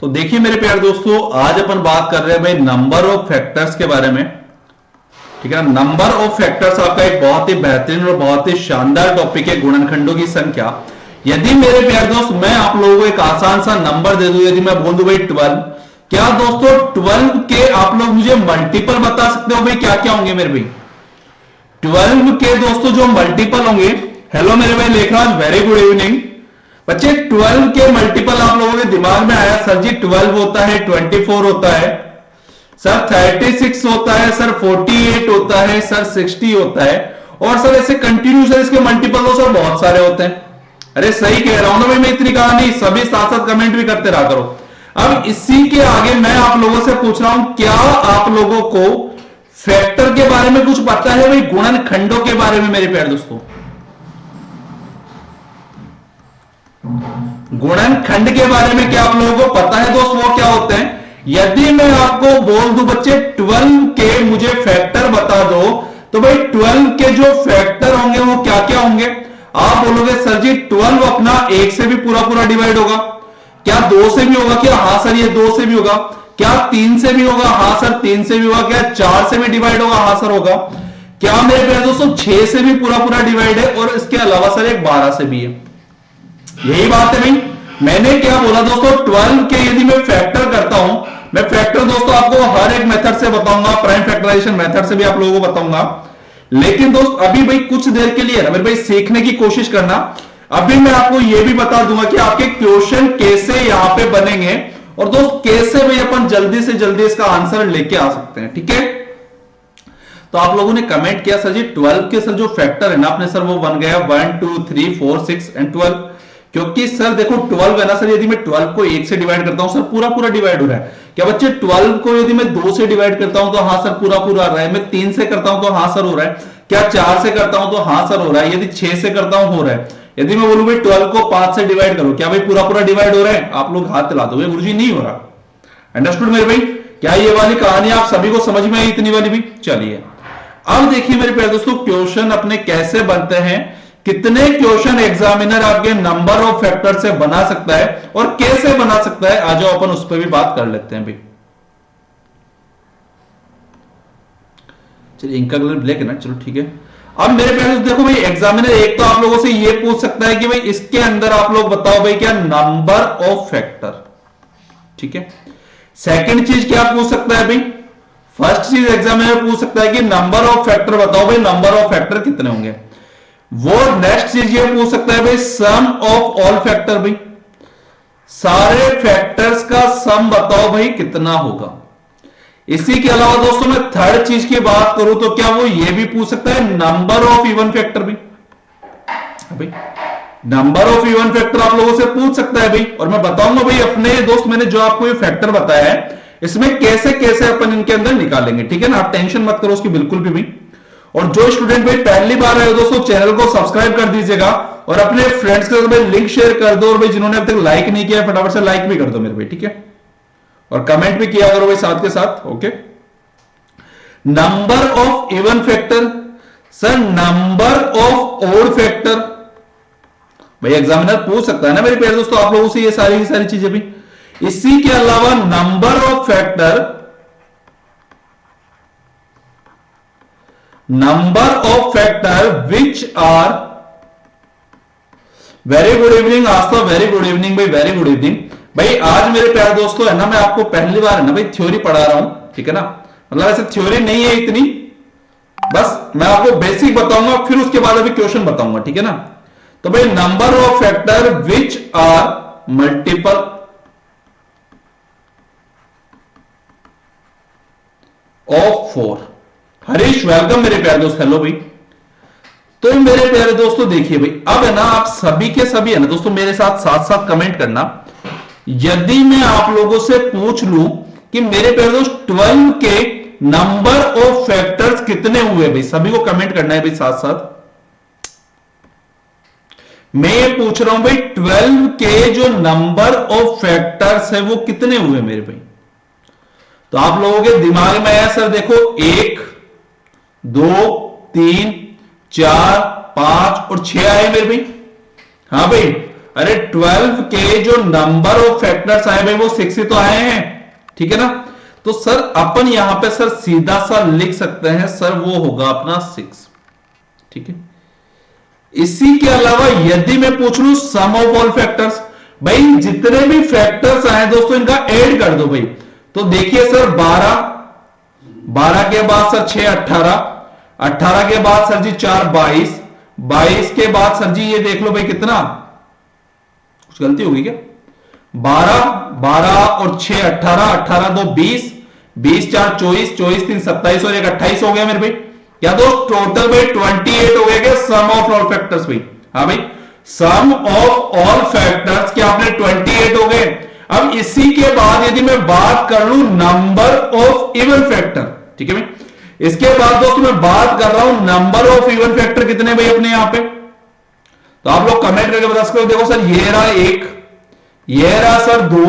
तो देखिए मेरे प्यारे दोस्तों, आज अपन बात कर रहे हैं भाई नंबर ऑफ फैक्टर्स के बारे में। ठीक है ना। नंबर ऑफ फैक्टर्स आपका एक बहुत ही बेहतरीन और बहुत ही शानदार टॉपिक है, गुणनखंडों की संख्या। यदि मेरे प्यारे दोस्त मैं आप लोगों को एक आसान सा नंबर दे दूं, यदि मैं बोल दूं भाई 12, क्या दोस्तों 12 के आप लोग मुझे मल्टीपल बता सकते हो भाई क्या क्या होंगे मेरे भाई? 12 के दोस्तों जो मल्टीपल होंगे, हेलो मेरे भाई लेखराज, वेरी गुड इवनिंग बच्चे। 12 के मल्टीपल आप लोगों के दिमाग में आया, सर जी 12 होता है, 24 होता है सर, 36 होता है सर, 48 होता है सर, 60 होता है, और सर ऐसे कंटिन्यू सर इसके मल्टीपल तो सर बहुत सारे होते हैं। अरे सही कह रहा हूं ना भाई, मैं इतनी कहा नहीं, सभी साथ साथ कमेंट भी करते रहा करो। अब इसी के आगे मैं आप लोगों से पूछ रहा हूं, क्या आप लोगों को फैक्टर के बारे में कुछ पता है भाई, गुणनखंडों के बारे में मेरे प्यारे दोस्तों? गुणनखंड के बारे में क्या आप लोगों को पता है दोस्त, वो क्या होते हैं? यदि मैं आपको बोल दूं बच्चे 12 के मुझे फैक्टर बता दो, तो भाई 12 के जो फैक्टर होंगे वो क्या क्या होंगे? आप बोलोगे सर जी 12 अपना 1 से भी पूरा पूरा डिवाइड होगा, क्या 2 से भी होगा? क्या हाँ सर ये 2 से भी होगा। क्या 3 से भी होगा? हाँ सर 3 से भी होगा। क्या 4 से भी डिवाइड होगा? हाँ सर होगा। क्या मेरे प्यारे दोस्तों 6 से भी पूरा पूरा डिवाइड है, और इसके अलावा सर एक 12 से भी है। यही बात है भाई, मैंने क्या बोला दोस्तों, 12 के यदि मैं फैक्टर करता हूं, मैं फैक्टर दोस्तों आपको हर एक मेथड से बताऊंगा, प्राइम फैक्टराइजेशन मेथड से भी आप लोगों को बताऊंगा। लेकिन दोस्त अभी भाई कुछ देर के लिए ना मेरे भाई सीखने की कोशिश करना। अभी मैं आपको यह भी बता दूंगा कि आपके क्वेश्चन कैसे यहां पे बनेंगे, और दोस्त कैसे भाई अपन जल्दी से जल्दी इसका आंसर लेके आ सकते हैं। ठीक है, तो आप लोगों ने कमेंट किया सर जी 12 के सर जो फैक्टर है ना अपने सर वो बन गया 1 2 3 4 6 एंड 12। क्योंकि सर देखो 12 है ना सर, यदि मैं 12 को 1 से डिवाइड करता हूं सर पूरा पूरा डिवाइड हो रहा है। क्या बच्चे 12 को यदि मैं 2 से डिवाइड करता हूं तो हाँ सर पूरा पूरा आ रहा है। मैं 3 से करता हूं तो हाँ सर हो रहा है। क्या 4 से करता हूं तो हाँ सर हो रहा है। यदि 6 से करता हूं हो रहा है। यदि मैं बोलूं भाई 12 को 5 से डिवाइड करो, क्या भाई पूरा पूरा डिवाइड हो रहा है? आप लोग हाथ हिला दोगे गुरुजी नहीं हो रहा। अंडरस्टूड मेरे भाई? क्या ये वाली कहानी आप सभी को समझ में आई, इतनी वाली भी? चलिए अब देखिए मेरे प्यारे दोस्तों, क्वेश्चन अपने कैसे बनते हैं, कितने क्वेश्चन एग्जामिनर आपके नंबर ऑफ फैक्टर से बना सकता है और कैसे बना सकता है, आ जाओ अपन उस पर भी बात कर लेते हैं भाई। चलिए इनका कलर ब्लैक है ना, चलो ठीक है। अब मेरे प्यारे देखो भाई, एग्जामिनर एक तो आप लोगों से ये पूछ सकता है कि भाई इसके अंदर आप लोग बताओ भाई क्या नंबर ऑफ फैक्टर। ठीक है, सेकंड चीज क्या पूछ सकता है भाई? फर्स्ट चीज एग्जामिनर पूछ सकता है कि नंबर ऑफ फैक्टर बताओ भाई, नंबर ऑफ फैक्टर कितने होंगे। वो नेक्स्ट चीज ये पूछ सकता है भाई सम ऑफ ऑल फैक्टर, भाई सारे फैक्टर्स का सम बताओ भाई कितना होगा। इसी के अलावा दोस्तों मैं थर्ड चीज की बात करूं तो क्या वो ये भी पूछ सकता है नंबर ऑफ इवन फैक्टर भी। भाई नंबर ऑफ इवन फैक्टर आप लोगों से पूछ सकता है भाई, और मैं बताऊंगा भाई अपने दोस्त मैंने जो आपको ये फैक्टर बताया है इसमें कैसे कैसे अपन इनके अंदर निकालेंगे। ठीक है ना, आप टेंशन मत करो उसकी बिल्कुल भी भाई। और जो स्टूडेंट भाई पहली बार आए हो दोस्तों, चैनल को सब्सक्राइब कर दीजिएगा और अपने फ्रेंड्स के साथ भाई लिंक शेयर कर दो, और भाई जिन्होंने अब तक लाइक नहीं किया फटाफट से लाइक भी कर दो मेरे भाई। ठीक है, और कमेंट भी किया करो भाई साथ के साथ। Okay, number of even factor sir, number of odd factor भाई एग्जामिनर पूछ सकता है ना मेरे प्यारे दोस्तों आप लोगों से ये सारी की सारी चीजें भी। इसी के अलावा number of factor, number of factor which are, very good evening आज तो, वेरी गुड इवनिंग भाई, वेरी गुड इवनिंग भाई। आज मेरे प्यारे दोस्तों है ना, मैं आपको पहली बार है ना भाई थ्योरी पढ़ा रहा हूं। ठीक है ना, मतलब ऐसे थ्योरी नहीं है इतनी, बस मैं आपको बेसिक बताऊंगा फिर उसके बाद अभी क्वेश्चन बताऊंगा। ठीक है ना, तो भाई number of factor which are multiple of 4। Harish welcome मेरे प्यारे दोस्त, हेलो भाई। तो मेरे प्यारे दोस्तों देखिए भाई, अब है ना आप सभी के सभी है ना दोस्तों मेरे साथ साथ साथ कमेंट करना। यदि मैं आप लोगों से पूछ लूं कि मेरे प्यारे दोस्त 12 के नंबर ऑफ फैक्टर्स कितने हुए भाई, सभी को कमेंट करना है भाई साथ साथ। मैं ये पूछ रहा हूं भाई 12 के जो नंबर ऑफ फैक्टर्स है वो कितने हुए मेरे भाई। तो आप लोगों के दिमाग में आया सर देखो 1 2 3 4 5 और 6 आए मेरे भाई। हाँ भाई, अरे 12 के जो नंबर ऑफ फैक्टर्स आए भाई वो 6 ही तो आए हैं, ठीक है ना। तो सर अपन यहां पे सर सीधा सा लिख सकते हैं सर, वो होगा अपना 6, ठीक है। इसी के अलावा यदि मैं पूछ लूं सम ऑफ ऑल फैक्टर्स, भाई जितने भी फैक्टर्स आए दोस्तों इनका ऐड कर दो भाई। तो देखिए सर 12 के बाद सर 6 18 के बाद सर जी 4 22 के बाद सर जी ये देख लो भाई कितना, कुछ गलती होगी क्या, 12 और 6 18 2 20 4 24 3 27 और 1 28 हो गया मेरे भाई। क्या दोस्त टोटल भाई 28 हो गया क्या सम ऑफ ऑल फैक्टर्स भाई। हाँ भाई सम ऑफ ऑल फैक्टर्स क्या आपने 28 हो गए। अब इसी के बाद यदि मैं बात कर लूं नंबर ऑफ इवन फैक्टर, ठीक है भाई, इसके बाद दोस्तों मैं बात कर रहा हूं नंबर ऑफ इवन फैक्टर कितने भाई अपने यहां पे। तो आप लोग कमेंट करके बता सकते हो, देखो सर ये रहा 1, ये रहा सर 2,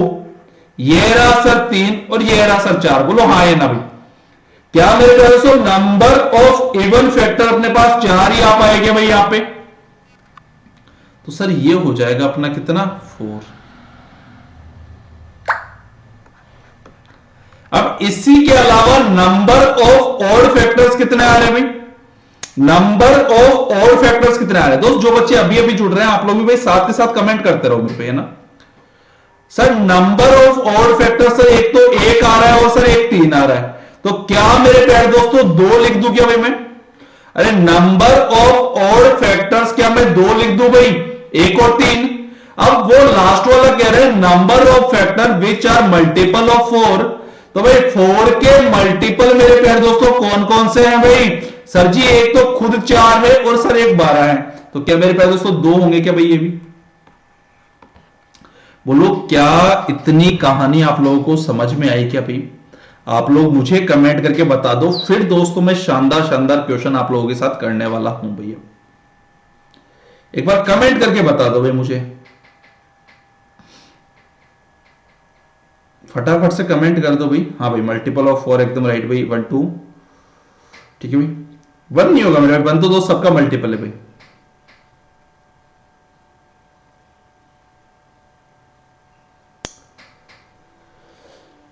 ये रहा सर 3 और ये रहा सर 4। बोलो हाँ या ना भाई। क्या मेरे ख्याल से नंबर ऑफ इवन फैक्टर अपने पास 4 ही आ पाएंगे भाई यहां पे। तो सर ये हो जाएगा अपना कितना 4। अब इसी के अलावा नंबर ऑफ ऑड फैक्टर्स कितने आ रहे हैं भाई, नंबर ऑफ ऑड फैक्टर्स कितने आ रहे हैं। दोस्त जो बच्चे अभी अभी जुड़ रहे हैं आप लोग भी भाई साथ के साथ कमेंट करते रहो मेरे पे, है ना। Sir number of odd factors sir एक तो 1 आ रहा है और सर एक 3 आ रहा है। तो क्या मेरे प्यारे दोस्तों 2 लिख दूं क्या भाई मैं। अरे नंबर ऑफ ऑड फैक्टर्स क्या मैं 2 लिख दूं भाई, 1 और 3। अब वो लास्ट वाला कह रहे हैं number of factor which are multiple of 4। तो भाई 4 के मल्टीपल मेरे प्यारे दोस्तों कौन कौन से हैं भाई। सर जी एक तो खुद 4 है और सर एक 12 है। तो क्या मेरे प्यारे दोस्तों 2 होंगे क्या भाई ये भी। बोलो क्या इतनी कहानी आप लोगों को समझ में आई क्या भाई। आप लोग मुझे कमेंट करके बता दो, फिर दोस्तों मैं शानदार शानदार क्वेश्चन आप लोगों के साथ करने वाला हूं भैया। एक बार कमेंट करके बता दो भाई मुझे, फटाफट से कमेंट कर दो भाई। हाँ भाई मल्टीपल ऑफ 4 एकदम राइट भाई, 1 2, ठीक है भाई। 1 नहीं होगा मेरे भाई, 1 तो दोस्त सबका मल्टीपल है भाई।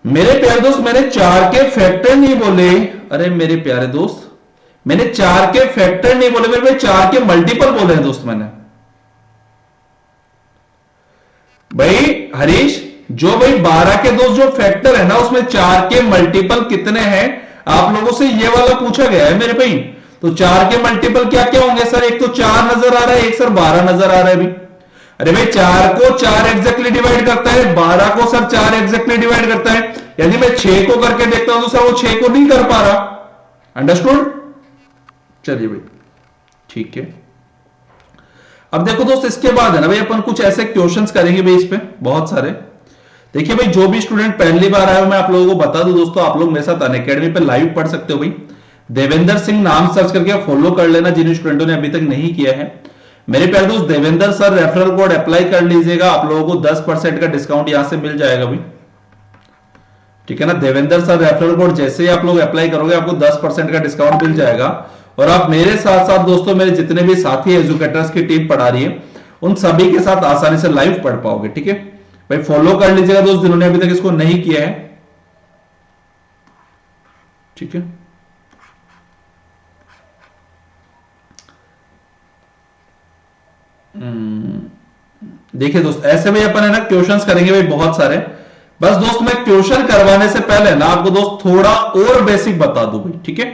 मेरे प्यारे दोस्त मैंने 4 के फैक्टर नहीं बोले, अरे मेरे प्यारे दोस्त मैंने 4 के फैक्टर नहीं बोले मेरे भाई, 4 के मल्टीपल बोले हैं दोस्त मैंने भाई। हरीश जो भाई 12 के दोस्त जो फैक्टर है ना उसमें 4 के मल्टीपल कितने हैं आप लोगों से ये वाला पूछा गया है मेरे भाई। तो 4 के मल्टीपल क्या क्या होंगे सर, एक तो 4 नजर आ रहा है, एक सर 12 नजर आ रहा है भाई। अरे भाई 4 को 4 एग्जैक्टली डिवाइड करता है, 12 को सर 4 एग्जैक्टली डिवाइड करता है। यदि मैं 6 को करके देखता हूं तो सर वो 6 को नहीं कर पा रहा। अंडरस्टूड, चलिए भाई ठीक है। अब देखो दोस्त इसके बाद है ना भाई अपन कुछ ऐसे क्वेश्चंस करेंगे भाई इस पे बहुत सारे। देखिए भाई जो भी स्टूडेंट पहली बार आए हो मैं आप लोगों को बता दूं दोस्तों, आप लोग मेरे साथ अनअकैडमी पे लाइव पढ़ सकते हो भाई। देवेंद्र सिंह नाम सर्च करके फॉलो कर लेना जिन स्टूडेंटों ने अभी तक नहीं किया है। मेरे प्यारे दोस्त Devendra sir referral code apply कर लीजिएगा, आप लोगों को 10% का डिस्काउंट यहां से मिल जाएगा भाई, ठीक है ना। देवेंद्र सर रेफरल कोड जैसे ही आप लोग अप्लाई करोगे आपको 10% का डिस्काउंट मिल जाएगा। और आप मेरे साथ साथ दोस्तों मेरे जितने भी साथी एजुकेटर्स की टीम पढ़ा रही है उन सभी के साथ आसानी से लाइव पढ़ पाओगे, ठीक है भाई। फॉलो कर लीजिएगा दोस्त जिन्होंने अभी तक इसको नहीं किया है, ठीक है। देखिए दोस्त ऐसे में अपन है ना क्वेश्चंस करेंगे भाई बहुत सारे। बस दोस्त मैं क्वेश्चन करवाने से पहले ना आपको दोस्त थोड़ा और बेसिक बता दूं भाई, ठीक है।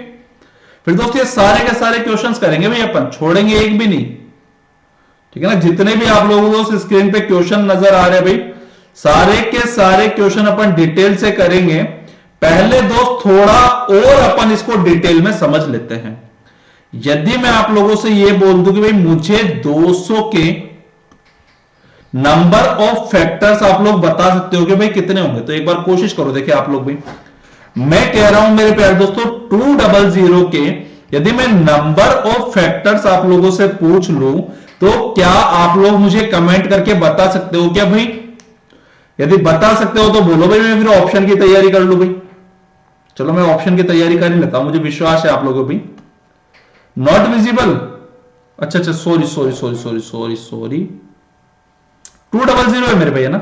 फिर दोस्त ये सारे के सारे क्वेश्चंस करेंगे भाई अपन, छोड़ेंगे एक भी नहीं, ठीक है ना। जितने भी आप लोगों को स्क्रीन पे क्वेश्चन नजर आ रहे हैं भाई सारे के सारे क्वेश्चन अपन डिटेल से करेंगे। पहले दोस्त थोड़ा और अपन इसको डिटेल में समझ लेते हैं। यदि मैं आप लोगों से यह बोल दूं कि भाई मुझे 200 के नंबर ऑफ फैक्टर्स आप लोग बता सकते हो कि भाई कितने होंगे, तो एक बार कोशिश करो। देखिए आप लोग भी, मैं कह रहा हूं मेरे प्यारे दोस्तों 200 के यदि मैं नंबर ऑफ फैक्टर्स आप लोगों से पूछ लूं तो क्या आप लोग मुझे कमेंट करके बता सकते हो क्या भाई। यदि बता सकते हो तो बोलो भाई, मैं फिर ऑप्शन की तैयारी कर लूं भाई। चलो मैं ऑप्शन की तैयारी कर ही लेता हूं, मुझे विश्वास है आप लोगों भी। नॉट विजिबल, अच्छा sorry sorry sorry sorry sorry sorry, 200 है मेरे भैया ना।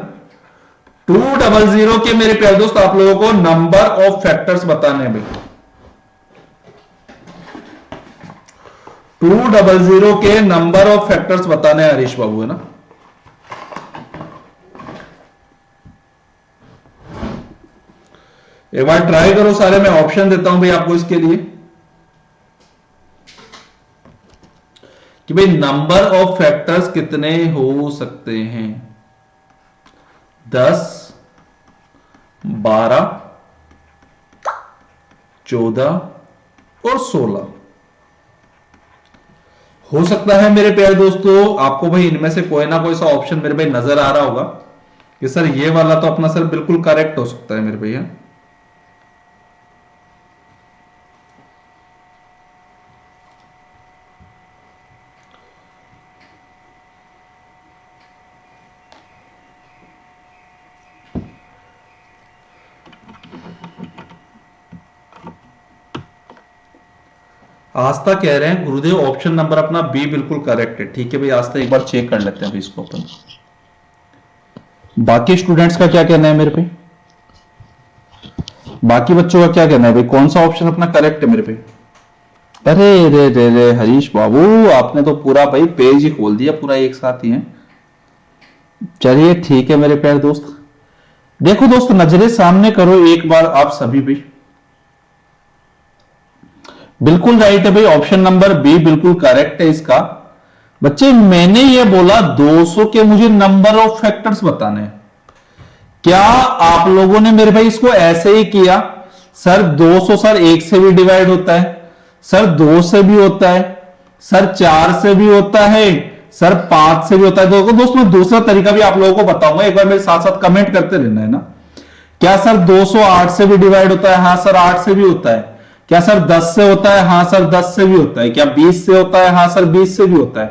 200 के मेरे प्यारे दोस्त आप लोगों को नंबर ऑफ फैक्टर्स बताने हैं भाई। 200 के नंबर ऑफ फैक्टर्स बताने हैं हरीश बाबू, है ना। एक बार ट्राई करो सारे, मैं ऑप्शन देता हूं भाई आपको इसके लिए कि भाई नंबर ऑफ फैक्टर्स कितने हो सकते हैं। 10, 12, 14 और 16 हो सकता है मेरे प्यारे दोस्तों। आपको भाई इनमें से कोई ना कोई सा ऑप्शन मेरे भाई नजर आ रहा होगा कि सर ये वाला तो अपना सर बिल्कुल करेक्ट हो सकता है मेरे भैया। आस्था कह रहे हैं गुरुदेव ऑप्शन नंबर अपना बी बिल्कुल करेक्ट है। ठीक है भाई आस्था, एक बार चेक कर लेते हैं भाई इसको अपन। बाकी स्टूडेंट्स का क्या कहना है मेरे पे, बाकी बच्चों का क्या कहना है भाई, कौन सा ऑप्शन अपना करेक्ट है मेरे पे। अरे रे रे रे हरीश बाबू, आपने तो पूरा भाई पेज ही खोल दिया, पूरा एक साथ ही है। चलिए ठीक है मेरे प्यारे दोस्त। देखो दोस्त नजरें सामने करो एक बार आप सभी भी। बिल्कुल राइट है भाई, ऑप्शन नंबर बी बिल्कुल करेक्ट है इसका। बच्चे मैंने ये बोला 200 के मुझे नंबर ऑफ फैक्टर्स बताने हैं। क्या आप लोगों ने मेरे भाई इसको ऐसे ही किया, सर 200 सर 1 से भी डिवाइड होता है, सर 2 से भी होता है, सर 4 से भी होता है, सर 5 से भी होता है। देखो दोस्त मैं दूसरा तरीका भी आप लोगों को बताऊंगा, एक बार मेरे साथ साथ कमेंट करते रहना है ना। क्या सर 200 8 से भी डिवाइड होता है? हाँ सर 8 से भी होता है। क्या सर 10 से होता है? हाँ सर 10 से भी होता है। क्या 20 से होता है? हाँ सर 20 से भी होता है।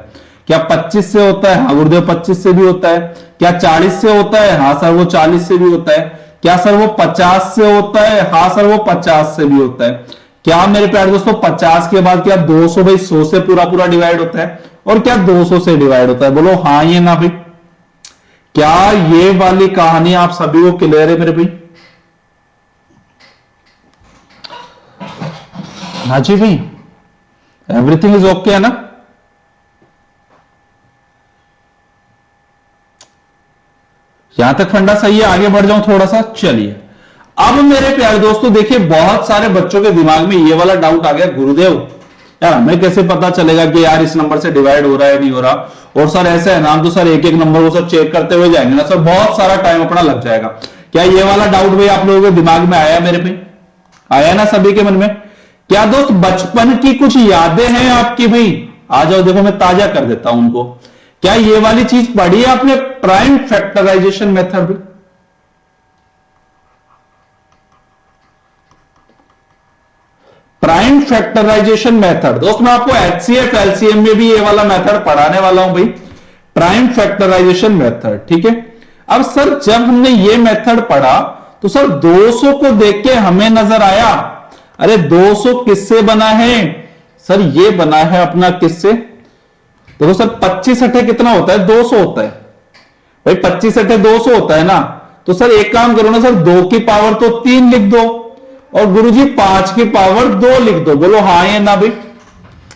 क्या 25 से होता है? हाँ गुरुदेव 25 से भी होता है। क्या 40 से होता है? हाँ सर वो 40 से भी होता है। क्या सर वो 50 से होता है? हाँ सर वो 50 से भी होता है। क्या मेरे प्यारे दोस्तों 50 के बाद क्या 200 भाई 100 से पूरा पूरा डिवाइड होता है? और क्या 200 से डिवाइड होता है? बोलो हाँ ये ना भाई। क्या ये वाली कहानी आप सभी को क्लियर है मेरे भाई? हाँ जी भाई, एवरीथिंग इज ओके है ना। यहां तक फंडा सही है, आगे बढ़ जाऊं थोड़ा सा। चलिए अब मेरे प्यारे दोस्तों देखिए, बहुत सारे बच्चों के दिमाग में ये वाला डाउट आ गया, गुरुदेव यार हमें कैसे पता चलेगा कि यार इस नंबर से डिवाइड हो रहा है नहीं हो रहा। और सर ऐसे है ना, हम तो सर एक एक नंबर को सर चेक करते हुए जाएंगे ना सर, बहुत सारा टाइम अपना लग जाएगा। क्या ये वाला डाउट भाई आप लोगों के दिमाग में आया? मेरे पे आया ना सभी के मन में? क्या दोस्त बचपन की कुछ यादें हैं आपकी भाई? आ जाओ, देखो मैं ताजा कर देता हूं उनको। क्या ये वाली चीज पढ़ी है आपने, prime factorisation method? Prime factorisation method दोस्त मैं आपको एचसीएफ एलसीएम में भी ये वाला मेथड पढ़ाने वाला हूं भाई, प्राइम फैक्टराइजेशन मेथड। ठीक है, अब सर जब हमने ये मेथड पढ़ा तो सर 200 को देख के हमें नजर आया, अरे 200 किससे बना है? सर ये बना है अपना किससे? देखो सर 25 अठे कितना होता है? 200 होता है भाई, 25 अठे 200 होता है ना। तो सर एक काम करो ना सर, 2 की पावर तो 3 लिख दो और गुरुजी 5 की पावर 2 लिख दो। बोलो हाँ या ना भाई?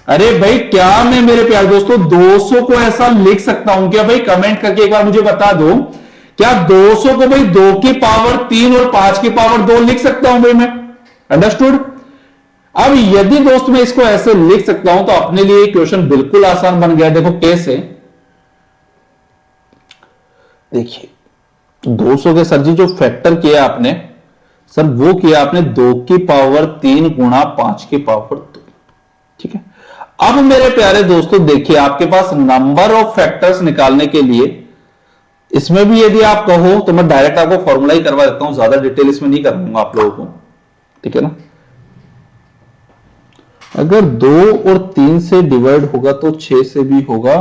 अरे भाई क्या मैं मेरे प्यारे दोस्तों 200 को ऐसा लिख सकता हूं क्या भाई? कमेंट करके एक बार मुझे बता दो, क्या 200 को भाई 2 की पावर 3 और 5 की पावर 2 लिख सकता हूं भाई मैं? अंडरस्टूड? अब यदि दोस्त मैं इसको ऐसे लिख सकता हूं तो अपने लिए क्वेश्चन बिल्कुल आसान बन गया। देखो कैसे, देखिए 200 के सर जी जो फैक्टर किया आपने सर, वो किया आपने 2 की पावर 3 गुणा 5 की पावर 2। ठीक है, अब मेरे प्यारे दोस्तों देखिए आपके पास नंबर ऑफ फैक्टर्स निकालने के लिए, इसमें भी यदि आप कहो तो मैं डायरेक्ट आपको फॉर्मूला ही करवा देता हूं, ज्यादा डिटेल इसमें नहीं करूंगा आप लोगों को। ठीक है ना, अगर 2 और 3 से डिवाइड होगा तो 6 से भी होगा।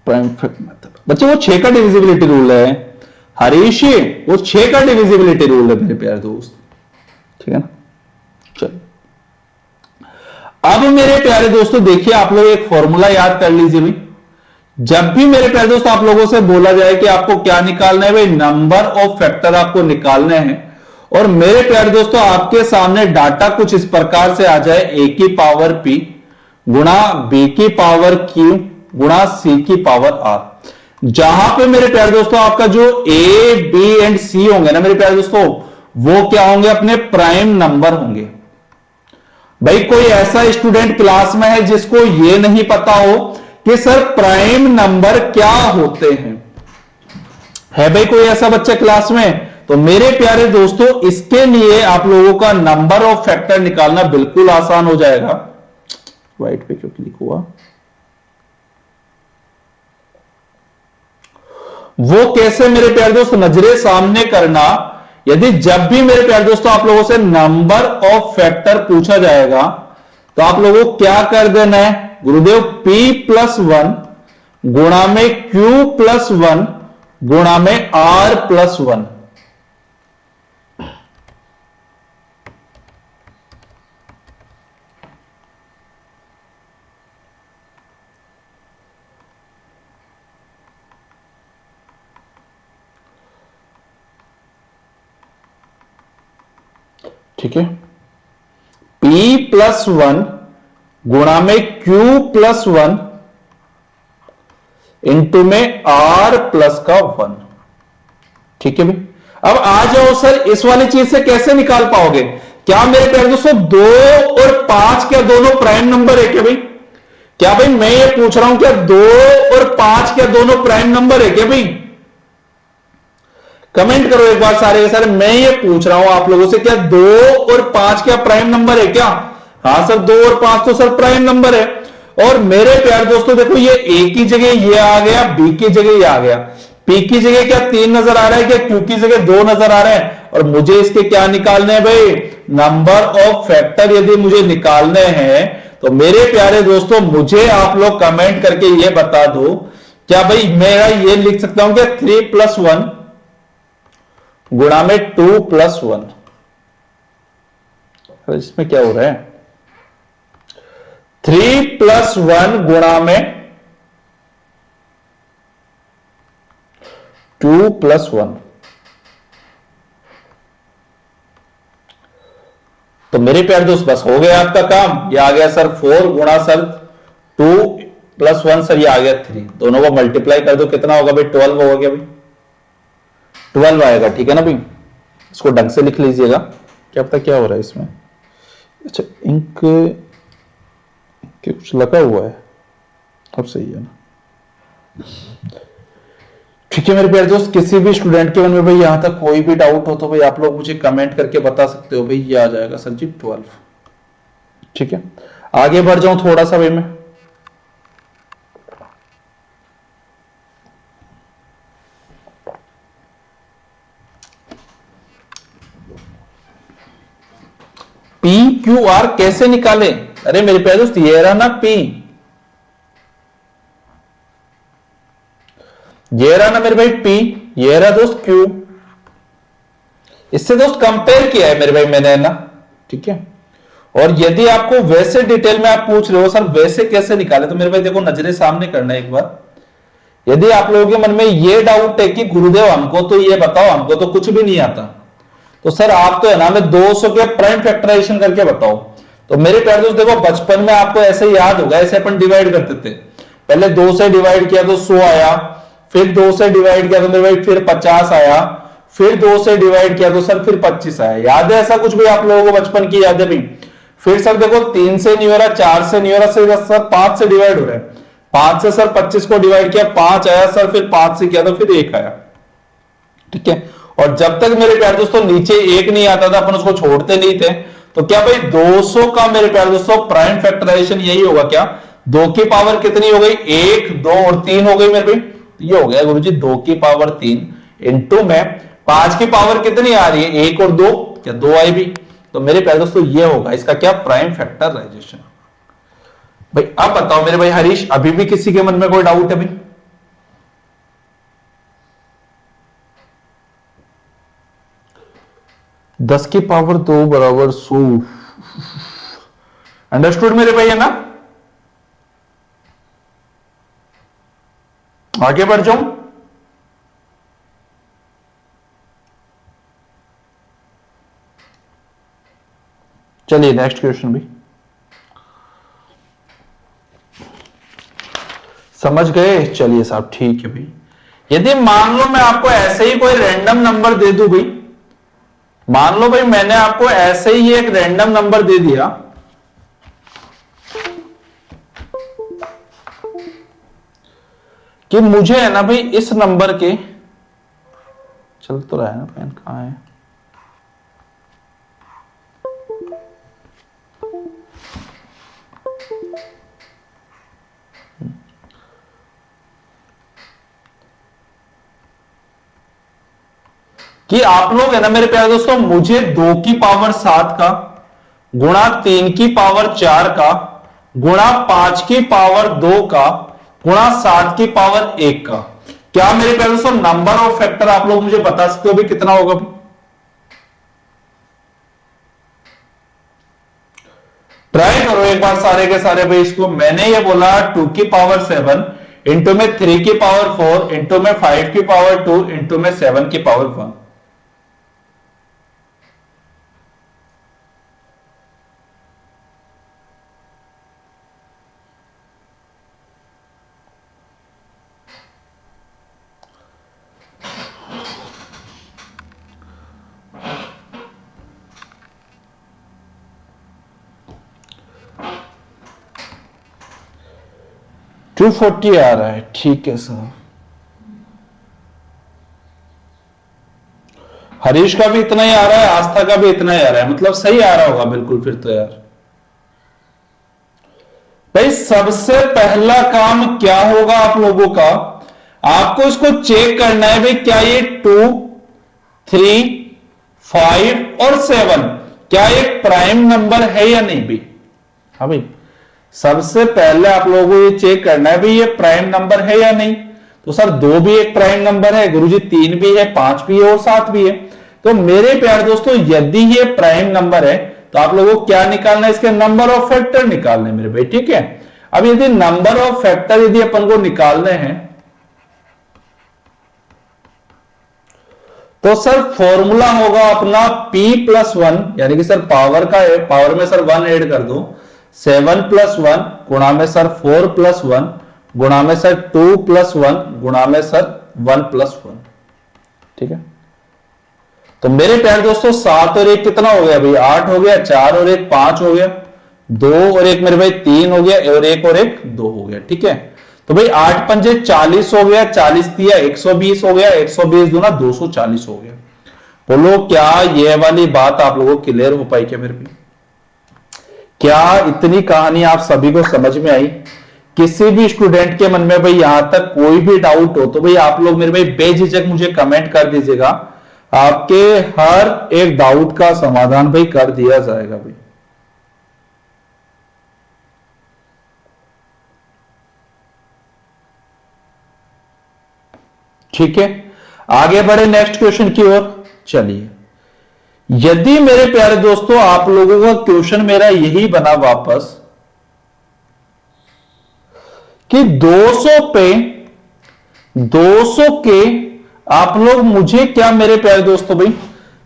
प्राइम फैक्टर मेथड बच्चे वो 6 का डिविजिबिलिटी रूल है हरीश, वो 6 का डिविजिबिलिटी रूल है मेरे प्यारे दोस्त। ठीक है ना, चलो अब मेरे प्यारे दोस्तों देखिए आप लोग एक फॉर्मूला याद कर लीजिए भाई, जब भी मेरे प्यारे दोस्त आप लोगों से बोला जाए कि आपको क्या निकालना है, भाई नंबर ऑफ फैक्टर आपको निकालने हैं, और मेरे प्यारे दोस्तों आपके सामने डाटा कुछ इस प्रकार से आ जाए, ए की पावर पी गुणा बी की पावर क्यू गुणा सी की पावर आर, जहां पे मेरे प्यारे दोस्तों आपका जो ए बी एंड सी होंगे ना मेरे प्यारे दोस्तों, वो क्या होंगे, अपने प्राइम नंबर होंगे। भाई कोई ऐसा स्टूडेंट क्लास में है जिसको यह नहीं पता हो कि सर प्राइम नंबर क्या होते हैं? है भाई कोई ऐसा बच्चा क्लास में? तो मेरे प्यारे दोस्तों इसके लिए आप लोगों का नंबर ऑफ फैक्टर निकालना बिल्कुल आसान हो जाएगा। व्हाइट पे क्यों क्लिक हुआ? वो कैसे मेरे प्यारे दोस्त, नजरे सामने करना। यदि जब भी मेरे प्यारे दोस्तों आप लोगों से नंबर ऑफ फैक्टर पूछा जाएगा तो आप लोगों को क्या कर देना है, गुरुदेव p+1 गुणा में q+1 गुणा में r+1। ठीक है, p+1 गुणा में q+1 इंटू में r+1। ठीक है भाई, अब आ जाओ सर इस वाली चीज से कैसे निकाल पाओगे? क्या मेरे प्यारे दोस्तों 2 और 5 क्या दोनों प्राइम नंबर है क्या भाई? क्या भाई मैं ये पूछ रहा हूं, क्या 2 और 5 क्या दोनों प्राइम नंबर है क्या भाई? कमेंट करो एक बार सारे के सारे, मैं ये पूछ रहा हूं आप लोगों से, क्या 2 और 5 क्या प्राइम नंबर है क्या? हाँ सर 2 और 5 तो सर प्राइम नंबर है। और मेरे प्यारे दोस्तों देखो ये ए की जगह ये आ गया, बी की जगह ये आ गया, पी की जगह क्या 3 नजर आ रहा है, क्या क्यू की जगह 2 नजर आ रहा है, और मुझे इसके क्या निकालने हैं भाई, नंबर ऑफ फैक्टर यदि मुझे निकालने हैं तो मेरे प्यारे दोस्तों मुझे आप लोग कमेंट करके ये बता दो, क्या भाई मेरा ये लिख सकता हूं क्या 3+1 गुणा में 2+1? इसमें क्या हो रहा है, 3+1 गुणा में 2+1। तो मेरे प्यारे दोस्त बस हो गया आपका काम, ये आ गया सर 4 गुणा सर 2+1 सर ये आ गया 3, दोनों को मल्टीप्लाई कर दो कितना होगा भाई 12 होगा क्या भाई, 12 आएगा। ठीक है ना भाई, इसको ढंग से लिख लीजिएगा, क्या पता क्या हो रहा है इसमें। अच्छा इंक कुछ लगा हुआ है, अब सही है ना? ठीक है मेरे प्यारे दोस्त, किसी भी स्टूडेंट के मन में भाई यहां तक कोई भी डाउट हो तो भाई आप लोग मुझे कमेंट करके बता सकते हो भाई, ये आ जाएगा सर जी 12। ठीक है, आगे बढ़ जाऊं थोड़ा सा भाई मैं, PQR कैसे निकाले? अरे मेरे प्यारे दोस्त ये रहा ना P, ये रहा ना मेरे भाई P, ये रहा दोस्त Q, इससे दोस्त कंपेयर किया है मेरे भाई मैंने ना। ठीक है, और यदि आपको वैसे डिटेल में आप पूछ रहे हो सर वैसे कैसे निकाले, तो मेरे भाई देखो नजरे सामने करना है एक बार। यदि आप लोगों के मन में ये डाउट है कि गुरुदेव हमको तो ये बताओ, हमको तो कुछ भी नहीं आता, तो सर आप तो है ना हमें 200 के प्राइम फैक्टराइजेशन करके बताओ। तो मेरे प्यारे दोस्त देखो बचपन में आपको ऐसे याद होगा, ऐसे अपन डिवाइड करते थे, पहले 2 से डिवाइड किया तो 100 आया, फिर 2 से डिवाइड किया तो मेरे भाई फिर 50 आया, फिर 2 से डिवाइड किया तो सर फिर 25 आया। याद है ऐसा कुछ भी आप लोगों को बचपन की याद है भी? फिर सर देखो 3 से नहीं हो रहा, 4 से नहीं हो रहा, सर 5 से डिवाइड हो रहा है, 5 से सर 25 को डिवाइड किया 5 आया, सर फिर 5 से किया तो फिर 1 आया। ठीक है, और जब तक मेरे प्यारे दोस्तों नीचे 1 नहीं आता था अपन उसको छोड़ते नहीं थे। तो क्या भाई 200 का मेरे प्यारे दोस्तों प्राइम फैक्टराइजेशन यही होगा क्या, 2 की पावर कितनी हो गई, 1 2 और 3 हो गई मेरे भाई, ये हो गया गुरुजी 2 की पावर 3 इंटू में 5 की पावर कितनी आ रही है 1 और 2, क्या 2 आई भी। तो मेरे प्यारे दोस्तों ये होगा इसका क्या, प्राइम फैक्टराइजेशन। भाई अब बताओ मेरे भाई हरीश, अभी भी किसी के मन में कोई डाउट है भाई? दस की पावर 2 बराबर 100, अंडरस्टूड मेरे भाई है ना? आगे बढ़ जाऊं। चलिए नेक्स्ट क्वेश्चन भी समझ गए। चलिए साहब ठीक है भाई। यदि मान लो मैं आपको ऐसे ही कोई रैंडम नंबर दे दूं भाई, मान लो भाई मैंने आपको ऐसे ही एक रैंडम नंबर दे दिया कि मुझे है ना भाई इस नंबर के, चल तो रहा है ना, पेन कहां है, कि आप लोग है ना मेरे प्यारे दोस्तों, मुझे 2 की पावर 7 का गुणा 3 की पावर 4 का गुणा 5 की पावर 2 का गुणा 7 की पावर 1 का, क्या मेरे प्यारे दोस्तों नंबर ऑफ फैक्टर आप लोग मुझे बता सकते हो भी कितना होगा भी? ट्राई करो एक बार सारे के सारे भाई इसको। मैंने ये बोला 2 की पावर 7 इंटू में 3 की पावर 4 इंटू में 5 की पावर 2 इंटू में 7 की पावर 1। टू 240 आ रहा है, ठीक है सर। हरीश का भी इतना ही आ रहा है, आस्था का भी इतना ही आ रहा है, मतलब सही आ रहा होगा बिल्कुल फिर तो यार। भाई सबसे पहला काम क्या होगा आप लोगों का, आपको इसको चेक करना है भाई क्या ये 2, 3, 5 और 7 क्या एक प्राइम नंबर है या नहीं भाई। हाँ भाई सबसे पहले आप लोगों को ये चेक करना है भाई ये प्राइम नंबर है या नहीं। तो सर 2 भी एक प्राइम नंबर है गुरुजी, 3 भी है, 5 भी है और 7 भी है। तो मेरे प्यारे दोस्तों यदि ये प्राइम नंबर है तो आप लोगों को क्या निकालना है, इसके नंबर ऑफ फैक्टर निकालने मेरे भाई, ठीक है। अब यदि नंबर ऑफ फैक्टर यदि अपन को निकालने हैं तो सर फॉर्मूला होगा अपना p + 1, यानी कि सर पावर का है, पावर में सर 1 ऐड कर दो, 7 + 1 गुणा में सर 4 + 1 गुणा में सर 2 + 1 गुणा में सर 1 + 1, ठीक है। तो मेरे प्यारे दोस्तों 7 और 1 कितना हो गया भाई, 8 हो गया, 4 और 1 5 हो गया, 2 और 1 मेरे भाई 3 हो गया, और 1 और 1 2 हो गया, ठीक है। तो भाई 8 पंजे 40 हो गया, 40 दिया 120 हो गया, 120 दूना 240 हो गया। बोलो क्या ये वाली बात आप लोगों को क्लियर हो पाई क्या मेरे भाई? क्या इतनी कहानी आप सभी को समझ में आई? किसी भी स्टूडेंट के मन में भाई यहां तक कोई भी डाउट हो तो भाई आप लोग मेरे भाई बेझिझक मुझे कमेंट कर दीजिएगा, आपके हर एक डाउट का समाधान भाई कर दिया जाएगा भाई। ठीक है आगे बढ़े नेक्स्ट क्वेश्चन की ओर। चलिए यदि मेरे प्यारे दोस्तों आप लोगों का क्वेश्चन मेरा यही बना वापस कि 200 पे 200 के आप लोग मुझे क्या मेरे प्यारे दोस्तों भाई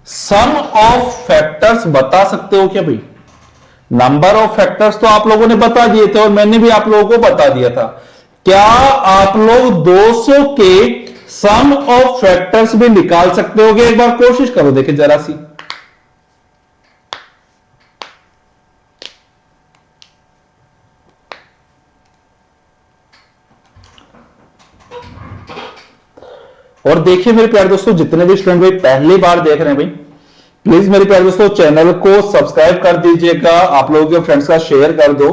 सम ऑफ फैक्टर्स बता सकते हो क्या भाई? नंबर ऑफ फैक्टर्स तो आप लोगों ने बता दिए थे और मैंने भी आप लोगों को बता दिया था, क्या आप लोग 200 के सम ऑफ फैक्टर्स भी निकाल सकते होगे? एक बार कोशिश करो देखे जरा सी। और देखिए मेरे प्यारे दोस्तों जितने भी स्टूडेंट भाई पहली बार देख रहे हैं भाई प्लीज मेरे प्यारे दोस्तों चैनल को सब्सक्राइब कर दीजिएगा, आप लोगों के फ्रेंड्स का शेयर कर दो,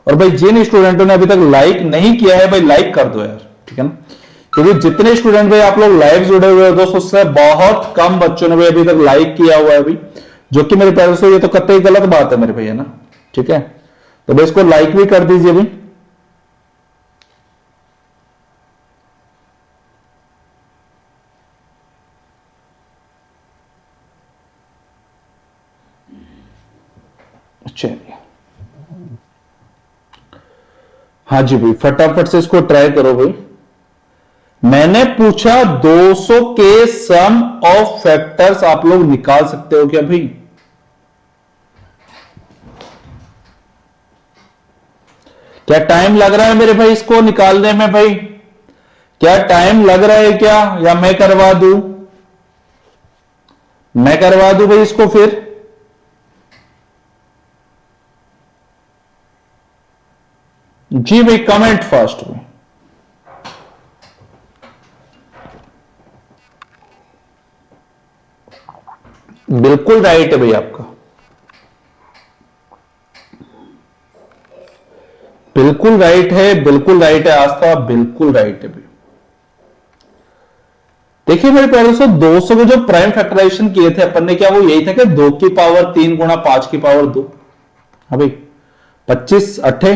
और भाई जिन स्टूडेंटों ने अभी तक लाइक नहीं किया है भाई लाइक कर दो यार, ठीक है ना। क्योंकि जितने स्टूडेंट भाई आप लोग लाइव जुड़े हुए हैं दोस्तों उससे बहुत कम बच्चों ने भाई अभी तक लाइक किया हुआ है भाई, जो कि मेरे प्यारे दोस्तों ये तो कतई गलत बात है मेरे भाई, है ना, ठीक है। तो भाई इसको लाइक भी कर दीजिए भाई। चलिए हाँ जी भाई फटाफट से इसको ट्राई करो भाई। मैंने पूछा 200 के सम ऑफ फैक्टर्स आप लोग निकाल सकते हो क्या भाई? क्या टाइम लग रहा है मेरे भाई इसको निकालने में भाई? क्या टाइम लग रहा है क्या, या मैं करवा दूं? मैं करवा दूं भाई इसको फिर? जी भाई कमेंट फास्ट में। बिल्कुल राइट है भाई आपका, बिल्कुल राइट है, बिल्कुल राइट है आस्था, बिल्कुल राइट है भाई। देखिए मेरे प्यारे दोस्तों, 200 के जो प्राइम फैक्टराइजेशन किए थे अपन ने, क्या वो यही था कि 2 की पावर 3 गुणा 5 की पावर 2? हाँ भाई 25 अट्ठे।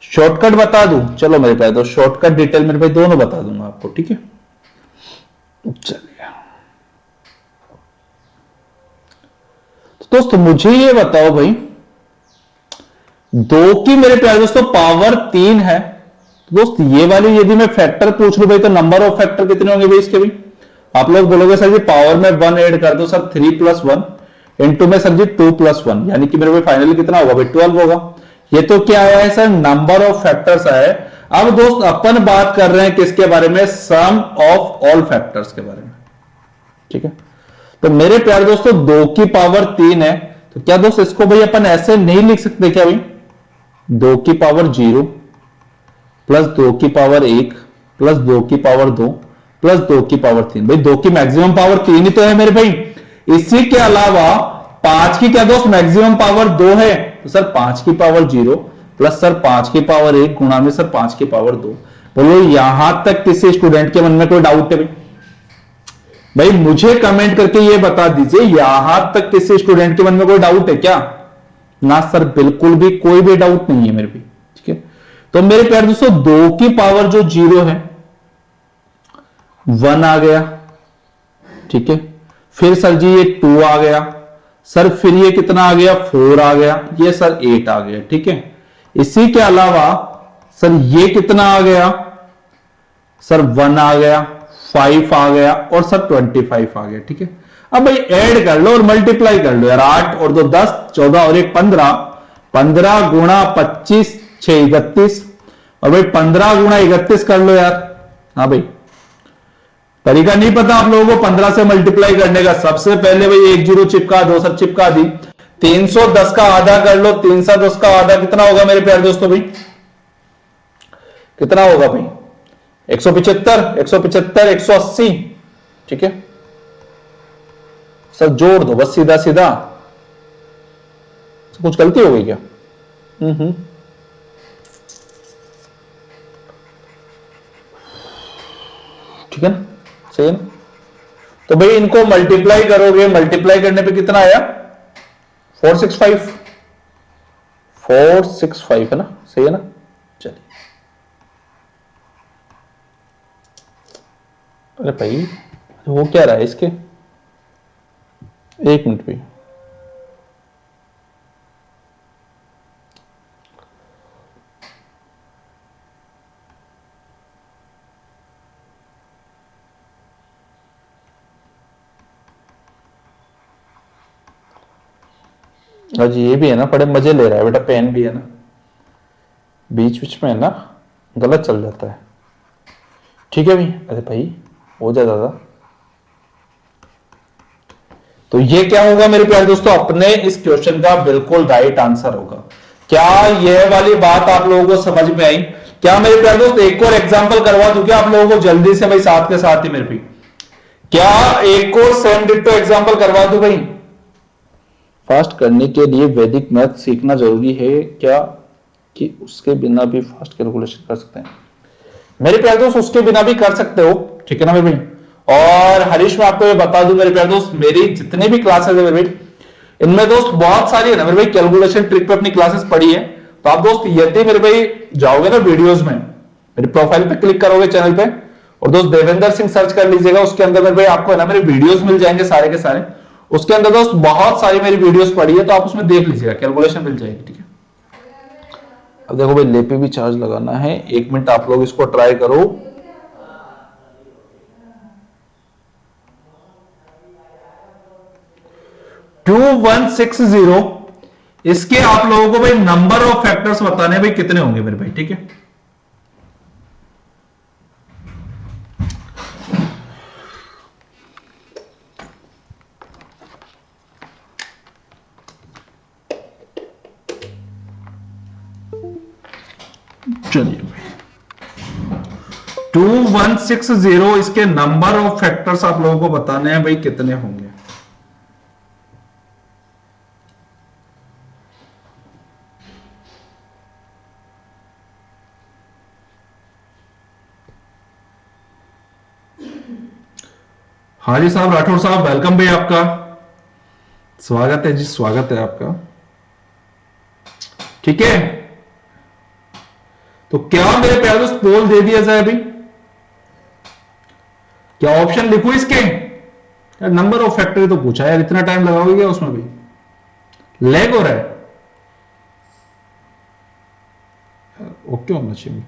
शॉर्टकट बता दूं? चलो मेरे प्यारे दोस्त शॉर्टकट डिटेल मेरे भाई दोनों बता दूंगा आपको, ठीक है? चलिए तो दोस्तों मुझे ये बताओ भाई, 2 की मेरे प्यारे दोस्तों पावर 3 है, तो दोस्त ये वाली यदि मैं फैक्टर पूछ लूं भाई, तो नंबर ऑफ फैक्टर कितने होंगे भाई इसके भी? आप लोग बोलोगे सर जी पावर में 1 ऐड कर दो सर, 3 + 1 इंटू में सर जी 2 + 1, यानी कि मेरे भाई फाइनली कितना होगा भाई? 12 होगा। ये तो क्या आया है सर? नंबर ऑफ फैक्टर्स आया है। अब दोस्त अपन बात कर रहे हैं किसके बारे में? सम ऑफ ऑल फैक्टर्स के बारे में, ठीक है? तो मेरे प्यारे दोस्तों 2 की पावर 3 है, तो क्या दोस्त इसको भाई अपन ऐसे नहीं लिख सकते क्या भाई? 2 की पावर 0 प्लस 2 की पावर 1 प्लस 2 की पावर 2 प्लस 2 की पावर 3। भाई 2 की मैक्सिमम पावर 3 ही तो है मेरे भाई। इसी के अलावा 5 की क्या दोस्त मैक्सिमम पावर 2 है, तो सर 5 की पावर 0 प्लस सर 5 की पावर 1 गुणा में सर 5 की पावर 2। बोलो यहां तक किसी स्टूडेंट के मन में कोई डाउट है भाई? भाई मुझे कमेंट करके ये बता दीजिए, यहां तक किसी स्टूडेंट के मन में कोई डाउट है क्या? ना सर बिल्कुल भी कोई भी डाउट नहीं है मेरे भी, ठीक है? तो मेरे प्यारे दोस्तों 2 की पावर जो 0 है 1 आ गया, ठीक है? फिर सर जी ये 2 आ गया सर, फिर ये कितना आ गया? 4 आ गया, ये सर 8 आ गया, ठीक है? इसी के अलावा सर ये कितना आ गया? सर 1 आ गया, 5 आ गया और सर 25 आ गया, ठीक है? अब भाई ऐड कर लो और मल्टीप्लाई कर लो यार, 8 और 2 10, 14 और 1 15, 15 गुणा 25 6 31, और भाई 15 गुणा 31 कर लो यार। हाँ भाई तरीका नहीं पता आप लोगों को 15 से मल्टीप्लाई करने का? सबसे पहले भाई 1 0 चिपका दो सर, चिपका दी। 310 का आधा कर लो, 310 का आधा कितना होगा मेरे प्यारे दोस्तों भाई? कितना होगा भाई? 175, 175 180, ठीक है? सर जोड़ दो बस सीधा सीधा। कुछ गलती हो गई क्या? ठीक है ना, सही है ना? तो भाई इनको मल्टीप्लाई करोगे, मल्टीप्लाई करने पे कितना आया? 465, 465 है ना, सही है ना? चलिए अरे भाई वो क्या रहा है इसके? 1 मिनट भी। आज ये भी है ना, बड़े मजे ले रहा है बेटा, पेन भी है ना, बीच बीच में है ना गलत चल जाता है, ठीक है भाई? अरे भाई हो जाए दादा। तो ये क्या होगा मेरे प्यारे दोस्तों? अपने इस क्वेश्चन का बिल्कुल राइट आंसर होगा। क्या ये वाली बात आप लोगों को समझ में आई? क्या मेरे प्यारे दोस्त एक और एग्जांपल करवा दूं क्या आप लोगों को जल्दी से भाई, साथ के साथ ही मेरे भी? क्या एक और सेम डिट्टो एग्जांपल करवा दूं भाई? फास्ट करने के लिए वैदिक मैथ सीखना जरूरी है क्या, कि उसके बिना भी फास्ट कैलकुलेशन कर सकते हैं? मेरे प्यारे दोस्त उसके बिना भी कर सकते हो, ठीक है ना मेरे भाई? और हरीश मैं आपको ये बता दूं मेरे प्यारे दोस्त, मेरी जितनी भी क्लासेस है मेरे भाई, इनमें दोस्त बहुत सारी है ना मेरे भाई कैलकुलेशन ट्रिक पे अपनी क्लासेस पढ़ी है। तो आप दोस्त यदि मेरे भाई जाओगे ना वीडियोस में, मेरे प्रोफाइल पे क्लिक करोगे चैनल पे, और दोस्त देवेंद्र सिंह सर्च कर लीजिएगा, उसके अंदर मेरे भाई आपको है ना मेरे वीडियोस मिल जाएंगे सारे के सारे। उसके अंदर दोस्त बहुत सारी मेरी वीडियोस पड़ी है, तो आप उसमें देख लीजिएगा, कैलकुलेशन मिल जाएगी, ठीक है? अब देखो भाई लेपी भी चार्ज लगाना है, 1 मिनट आप लोग इसको ट्राई करो। 2160, इसके आप लोगों को भाई नंबर ऑफ फैक्टर्स बताने भाई कितने होंगे मेरे भाई, ठीक है। चलिए भाई 2160, इसके नंबर ऑफ फैक्टर्स आप लोगों को बताने हैं भाई कितने होंगे। हाँ जी साहब, राठौर साहब वेलकम भाई, आपका स्वागत है जी, स्वागत है आपका। ठीक है, तो क्या मेरे प्यारे दोस्त पोल दे दिया जाए अभी, क्या ऑप्शन लिखूं इसके? यार नंबर ऑफ फैक्टर तो पूछा यार, इतना टाइम लगाओगे क्या उसमें भी? लैग हो रहा है, ओके होना चाहिए।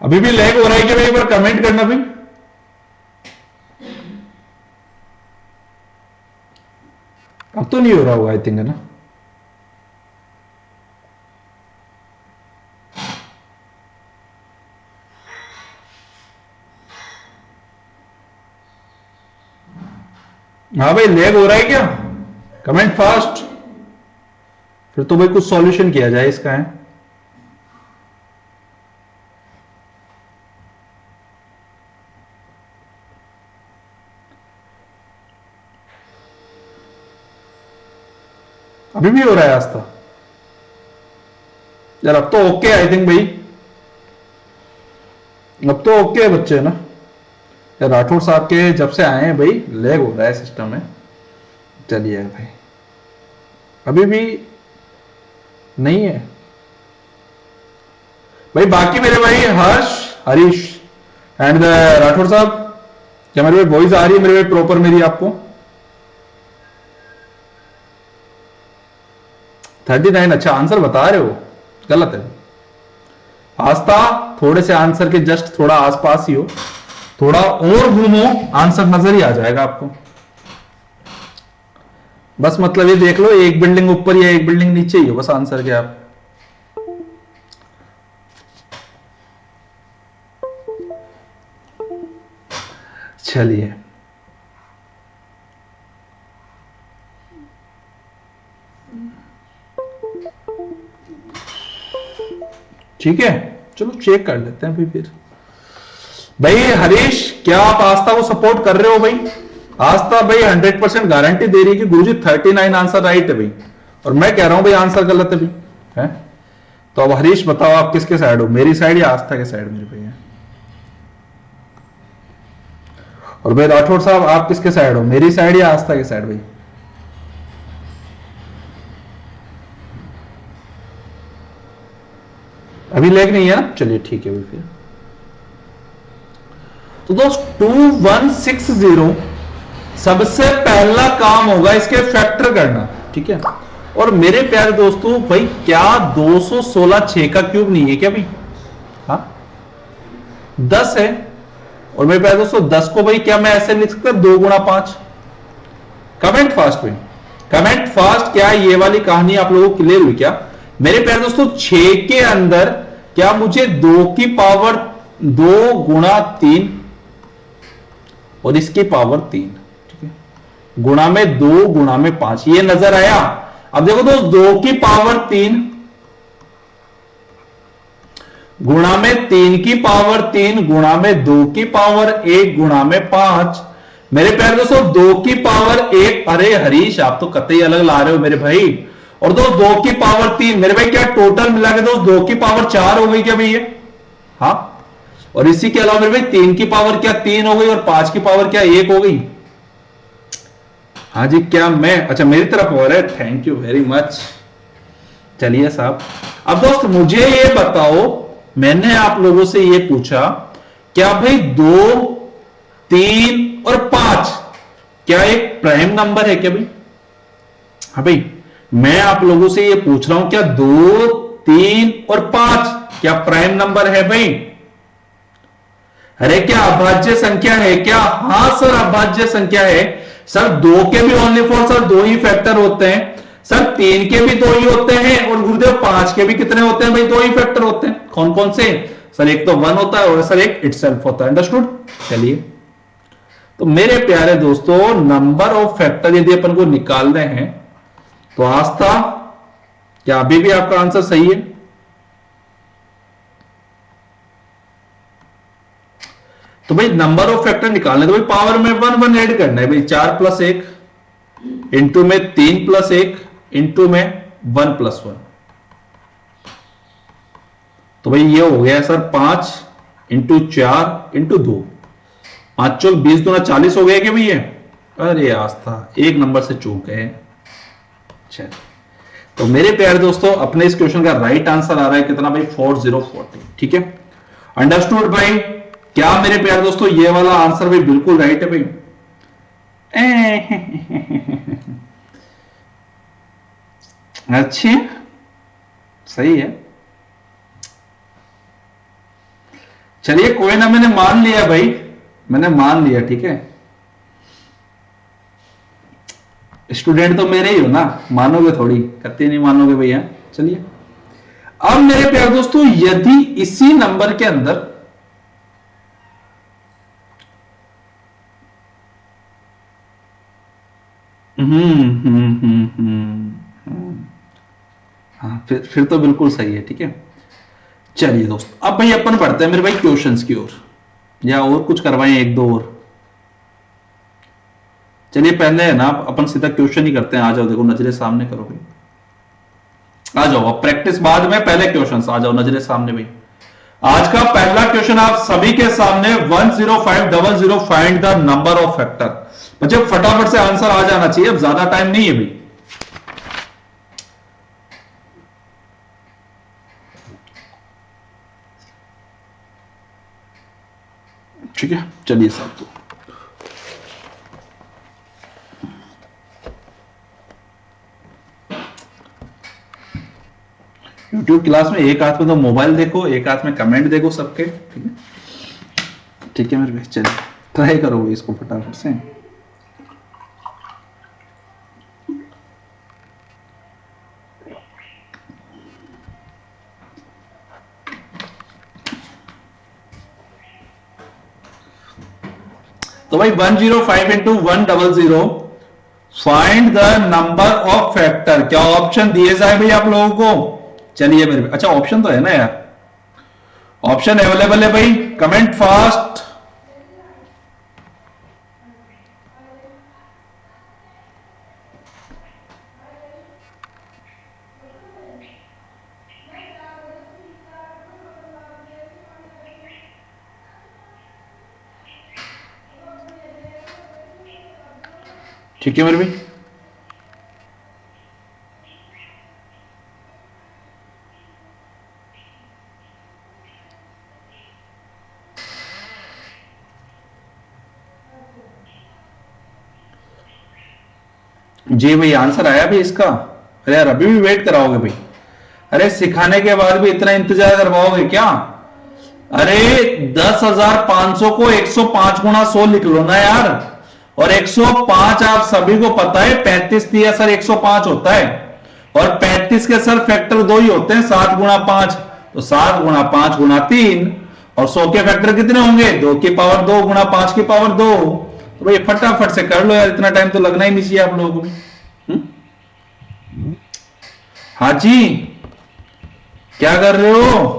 अभी भी लैग हो रहा है कि भाई, एक बार कमेंट करना भाई। अब तो नहीं हो रहा होगा आई थिंक, है ना? हाँ भाई लैग हो रहा है क्या? कमेंट फास्ट, फिर तो भाई कुछ सॉल्यूशन किया जाए इसका, है। अभी भी हो रहा है आस्था यार? अब तो ओके आई थिंक भाई, अब तो ओके है बच्चे, ना यार? राठौर साहब के जब से आए हैं भाई लैग हो रहा है सिस्टम में। चलिए भाई, अभी भी नहीं है भाई। बाकी मेरे भाई हर्ष, हरीश एंड राठौर साहब, क्या मेरे भाई वॉइस आ रही है मेरे भाई प्रॉपर मेरी आपको? 39, अच्छा आंसर बता रहे हो, गलत है आस्था। थोड़े से आंसर के जस्ट थोड़ा आसपास ही हो, थोड़ा और घूमो, आंसर नजर ही आ जाएगा आपको। बस मतलब ये देख लो, एक बिल्डिंग ऊपर या एक बिल्डिंग नीचे ही हो बस आंसर के आप। चलिए ठीक है, चलो चेक कर लेते हैं फिर। भाई हरीश, क्या आप आस्था को सपोर्ट कर रहे हो भाई? आस्था भाई 100% गारंटी दे रही है कि गुरुजी 39 आंसर राइट है भाई, और मैं कह रहा हूं भाई आंसर गलत है भाई, है? तो अब हरीश बताओ आप किसके साइड हो, मेरी साइड या आस्था के साइड मेरे भैया? और भाई राठौर साहब आप किसके साइड हो, मेरी साइड या आस्था के साइड भाई? अभी लैग नहीं है ना? चलिए ठीक है भाई फिर। तो दोस्त 2160 सबसे पहला काम होगा इसके फैक्टर करना, ठीक है। और मेरे प्यारे दोस्तों भाई, क्या 216 6 का क्यूब नहीं है क्या भाई? हाँ 10 है। और मेरे प्यारे दोस्तों 10 को भाई क्या मैं ऐसे लिख सकता 2 गुणा 5? कमेंट फास्ट भाई, कमेंट फास्ट। क्या ये वाली कहानी आप लोगों को क्लियर हुई क्या? मेरे प्यारे दोस्तों 6 के अंदर क्या मुझे 2 की पावर 2 गुणा 3 और इसकी पावर 3, ठीक है, गुणा में 2 गुणा में 5, ये नजर आया? अब देखो दोस्त 2 की पावर 3 गुणा में 3 की पावर 3 गुणा में 2 की पावर 1 गुणा में 5। मेरे प्यारे दोस्तों 2 की पावर 1, अरे हरीश आप तो कतई अलग ला रहे हो मेरे भाई। और दोस्त 2 की पावर 3 मेरे भाई, क्या टोटल मिला के दोस्त 2 की पावर 4 हो गई क्या भाई ये? हाँ, और इसी के अलावा मेरे भाई 3 की पावर क्या 3 हो गई और 5 की पावर क्या 1 हो गई? हाँ जी, क्या मैं, अच्छा मेरी तरफ हो रहा है, थैंक यू वेरी मच। चलिए साहब, अब दोस्त मुझे ये बताओ, मैंने आप लोगों से ये पूछा क्या भाई 2, 3 और 5 क्या एक प्राइम नंबर है क्या भाई? हाँ भाई, मैं आप लोगों से ये पूछ रहा हूं क्या 2, 3 और 5 क्या प्राइम नंबर है भाई? अरे क्या अभाज्य संख्या है क्या? हाँ सर अभाज्य संख्या है सर। 2 के भी only for sir 2 he factor होते हैं सर। 3 के भी 2 ही होते हैं और गुरुदेव 5 के भी कितने होते हैं भाई? 2 ही फैक्टर होते हैं। कौन कौन से सर? एक तो 1 होता है और सर एक इटसेल्फ होता है। अंडरस्टूड? चलिए तो मेरे प्यारे दोस्तों नंबर ऑफ फैक्टर यदि अपन को निकालने हैं तो आज था क्या? अभी भी आपका आंसर सही है? तो भाई नंबर ऑफ फैक्टर निकालने तो भाई पावर में 1 1 ऐड करना है भाई। 4 + 1 इंटू में 3 + 1 इंटू में 1 + 1। तो भाई ये हो गया सर 5 इंटू 4 इंटू 2। 5 चौक 20 दूना 40 हो गया क्या भैया? अरे आस्था एक नंबर से चूक गए। चलिए तो मेरे प्यारे दोस्तों अपने इस क्वेश्चन का राइट आंसर आ रहा है कितना भाई? 4040। ठीक है, अंडरस्टूड भाई? क्या मेरे प्यारे दोस्तों ये वाला आंसर भी बिल्कुल राइट है भाई? अच्छी सही है। चलिए कोई ना, मैंने मान लिया भाई, मैंने मान लिया। ठीक है, स्टूडेंट तो मेरे ही हो ना, मानोगे थोड़ी, कत्ती नहीं मानोगे भैया। चलिए अब मेरे प्यारे दोस्तों यदि इसी नंबर के अंदर हाँ फिर तो बिल्कुल सही है। ठीक है, चलिए दोस्तों अब भाई अपन पढ़ते हैं मेरे भाई क्वेश्चंस की ओर, या और कुछ करवाएं एक दो और? चलिए पहले है ना अपन सीधा क्वेश्चन ही करते हैं। आ जाओ, देखो नजरे सामने करो भाई, आ जाओ। अब प्रैक्टिस बाद में, पहले क्वेश्चंस आ जाओ नजरे सामने भाई। आज का पहला क्वेश्चन आप सभी के सामने 10500 find the number of factor. बच्चे फटाफट से आंसर आ जाना चाहिए, अब ज्यादा टाइम नहीं है भाई। ठीक है, चलिए साहब। तो यूट्यूब क्लास में एक हाथ में तो मोबाइल देखो, एक हाथ में कमेंट देखो सबके। ठीक है, ठीक है मेरे भाई, चलिए ट्राई करो इसको फटाफट से। तो भाई 105 into 100 find the number of factor. क्या ऑप्शन दिए जाए भाई आप लोगों को? चलिए मेरे, अच्छा ऑप्शन तो है ना यार, ऑप्शन अवेलेबल है भाई, कमेंट फास्ट। ठीक है मेरे भाई, जी भाई आंसर आया भाई इसका। अरे यार अभी भी वेट कराओगे भाई? अरे सिखाने के बाद भी इतना इंतजार करवाओगे क्या? अरे 10,500 को 105 गुणा 100 लिख लो ना यार। और 105 आप सभी को पता है 35 दिया सर 105 होता है, और 35 के सर फैक्टर 2 ही होते हैं, 7 गुणा 5, तो 7 गुणा 5 गुणा 3। और 100 के फैक्टर कितने होंगे? 2 की पावर 2 गुणा 5 की पावर 2। तो भाई फटाफट से कर लो यार, इतना टाइम तो लगना ही नहीं चाहिए आप लोगों को। हाँ जी, क्या कर रहे हो?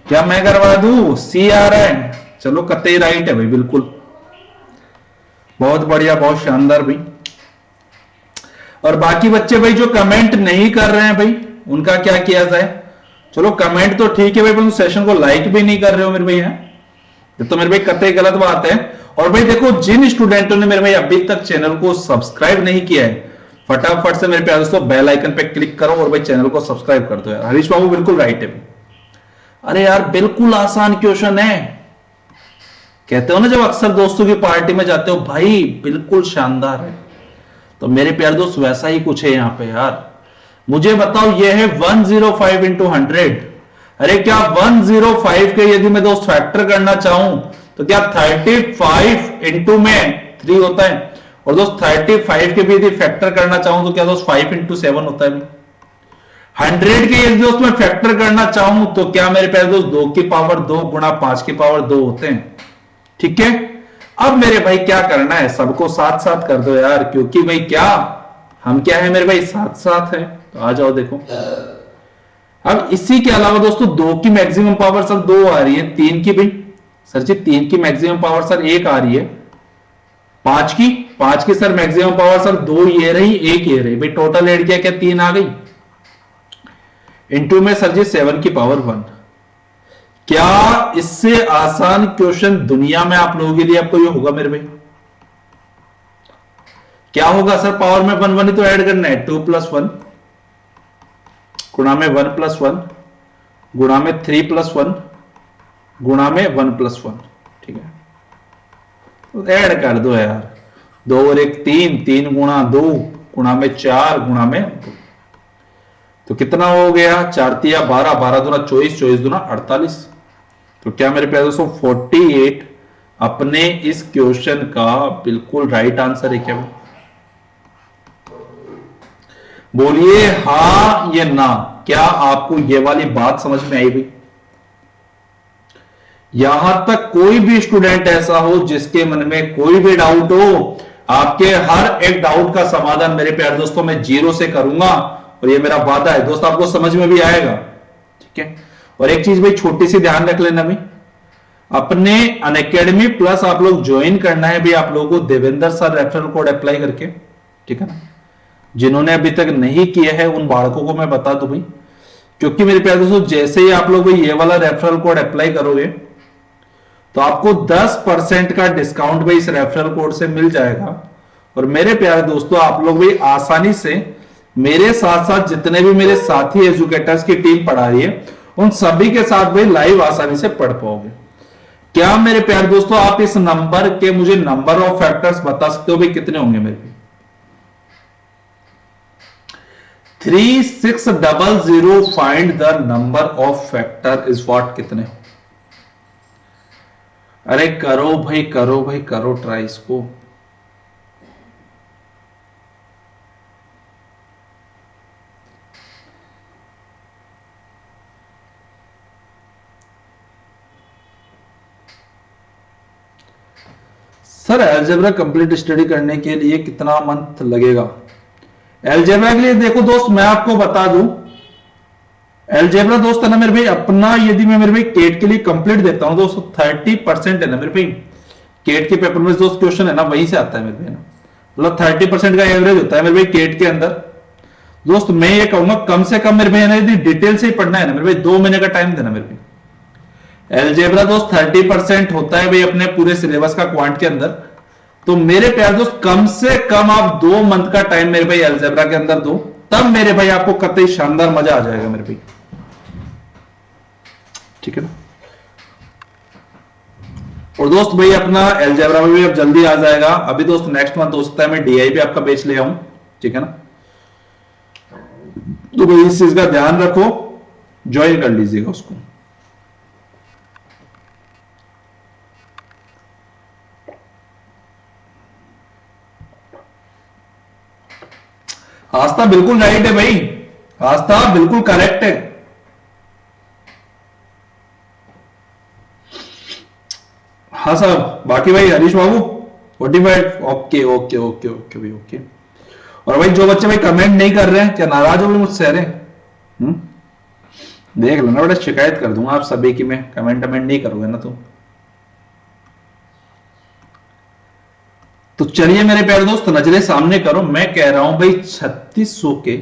क्या मैं करवा दूं? सी आ रहा है, चलो कतई राइट है भाई, बिल्कुल बहुत बढ़िया, बहुत शानदार भाई। और बाकी बच्चे भाई जो कमेंट नहीं कर रहे हैं भाई, उनका क्या किया जाए? चलो कमेंट तो ठीक है भाई, पर सेशन को लाइक भी नहीं कर रहे हो मेरे भाई। हैं तो मेरे भाई कतई गलत बात है। और भाई देखो जिन स्टूडेंटों ने मेरे भाई अभी तक चैनल को सब्सक्राइब नहीं किया है, फटाफट से मेरे प्यारे दोस्तों बेल आइकन पे क्लिक करो और भाई चैनल को सब्सक्राइब कर दो यार। हरीश बाबू बिल्कुल राइट है भाई। अरे यार बिल्कुल आसान क्वेश्चन है, कहते हो ना जब अक्सर दोस्तों की पार्टी में जाते हो, भाई बिल्कुल शानदार है। तो मेरे प्यारे दोस्त वैसा ही कुछ है यहाँ पे यार। मुझे बताओ ये है 105 इंटू 100, अरे क्या 105 के यदि मैं दोस्त फैक्टर करना चाहूं तो क्या 35 इंटू में 3 होता है, और दोस्त 35 के भी यदि फैक्टर करना चाहूं तो क्या दोस्त 5 इंटू 7 होता है। 100 के यदि दोस्त मैं फैक्टर करना चाहूं तो क्या मेरे पास दोस्त 2 की पावर 2 गुणा 5 की पावर 2 होते हैं। ठीक है, अब मेरे भाई क्या करना है, सबको साथ साथ कर दो यार, क्योंकि भाई क्या हम क्या है मेरे भाई साथ साथ है। तो आ जाओ देखो, अब इसी के अलावा दोस्तों 2 की मैक्सिमम पावर सर 2 आ रही है, 3 की भाई सर जी 3 की मैक्सिमम पावर सर 1 आ रही है, 5 की सर मैक्सिमम पावर सर 2 ये रही 1 ये रही, भाई टोटल ऐड किया क्या 3 आ गई, इंटू में सर जी 7 की पावर 1। क्या इससे आसान क्वेश्चन दुनिया में आप लोगों के लिए आपको ये होगा मेरे भाई? क्या होगा सर, पावर में 1 1 ही तो ऐड करना है, 2 प्लस 1 गुणा में 1 प्लस 1 गुणा में 3 प्लस 1 गुणा में 1 प्लस 1। ठीक है, तो ऐड कर दो यार, 2 और 1 3, 3 गुणा 2 गुणा में 4 गुणा में 2, तो कितना हो गया 4 तिया 12, 12 दूना 24, 24 दूना 48। तो क्या मेरे प्यारे दोस्तों 48 अपने इस क्वेश्चन का बिल्कुल राइट आंसर है क्या? बोलिए हाँ या ना, क्या आपको यह वाली बात समझ में आई भाई? यहां तक कोई भी स्टूडेंट ऐसा हो जिसके मन में कोई भी डाउट हो, आपके हर एक डाउट का समाधान मेरे प्यारे दोस्तों मैं 0 से करूंगा, और ये मेरा वादा है दोस्त, आपको समझ में भी आएगा। ठीक है, और एक चीज भाई छोटी सी ध्यान रख लेना भाई, अपने अनअकैडमी प्लस आप लोग ज्वाइन करना है भी आप लोगों को Devendra sir referral code apply करके। ठीक है ना, जिन्होंने अभी तक नहीं किया है उन बालकों को मैं बता दूं भाई, क्योंकि मेरे प्यारे दोस्तों जैसे ही आप लोग ये वाला रेफरल कोड अप्लाई करोगे तो आपको 10% का डिस्काउंट भाई इस रेफरल कोड से मिल जाएगा। और मेरे प्यारे दोस्तों आप लोग भी आसानी से मेरे साथ साथ जितने भी मेरे साथी एजुकेटर्स की टीम पढ़ा रही है उन सभी के साथ भाई लाइव आसानी से पढ़ पाओगे। क्या मेरे प्यारे दोस्तों आप इस नंबर के मुझे नंबर ऑफ फैक्टर्स बता सकते हो भाई कितने होंगे मेरे भी? 3600 find the number of factor is what, कितने? अरे करो भाई करो भाई करो ट्राई इसको। सर अलजेब्रा कंप्लीट स्टडी करने के लिए कितना मंथ लगेगा? अलजेब्रा के लिए देखो दोस्त मैं आपको बता दूं, अलजेब्रा दोस्त है ना मेरे भाई अपना, यदि मैं मेरे भाई केट के लिए कंप्लीट देता हूं दोस्तों 30% है ना मेरे भाई, केट के पेपर में दोस्त क्वेश्चन है ना वहीं से आता है मेरे भाई ना, मतलब 30% का एवरेज होता है मेरे भाई केट के अंदर। दोस्त मैं ये कहूंगा कम से कम मेरे भाई ना यदि डिटेल से ही पढ़ना है ना मेरे भाई 2 महीने का टाइम देना मेरे भाई। अलजेब्रा दोस्त 30% होता है भाई अपने पूरे सिलेबस का क्वांट के अंदर, तो मेरे प्यारे दोस्त कम से कम आप 2 मंथ का टाइम मेरे भाई अलजेब्रा के अंदर दो, तब मेरे भाई आपको कतई शानदार मजा आ जाएगा मेरे भाई। ठीक है ना, और दोस्त भाई अपना अलजेब्रा में भी अब जल्दी आ जाएगा, अभी दोस्त नेक्स्ट मंथ हो सकता है मैं डीआई भी आपका बेच ले आऊं। ठीक है ना, तो भाई इस चीज का ध्यान रखो, ज्वाइन कर लीजिएगा उसको। आस्था बिल्कुल राइट है भाई, आस्था बिल्कुल करेक्ट है। हाँ साहब, बाकी भाई हरीश बाबू 45 ओके ओके ओके ओके भाई ओके। और भाई जो बच्चे भाई कमेंट नहीं कर रहे हैं क्या नाराज हो गए मुझसे? अरे देख लो ना बड़ा शिकायत कर दूंगा आप सभी की, मैं कमेंट नहीं करोगे ना तो चलिए मेरे प्यारे दोस्त नजरें सामने करो, मैं कह रहा हूं भाई 3600 के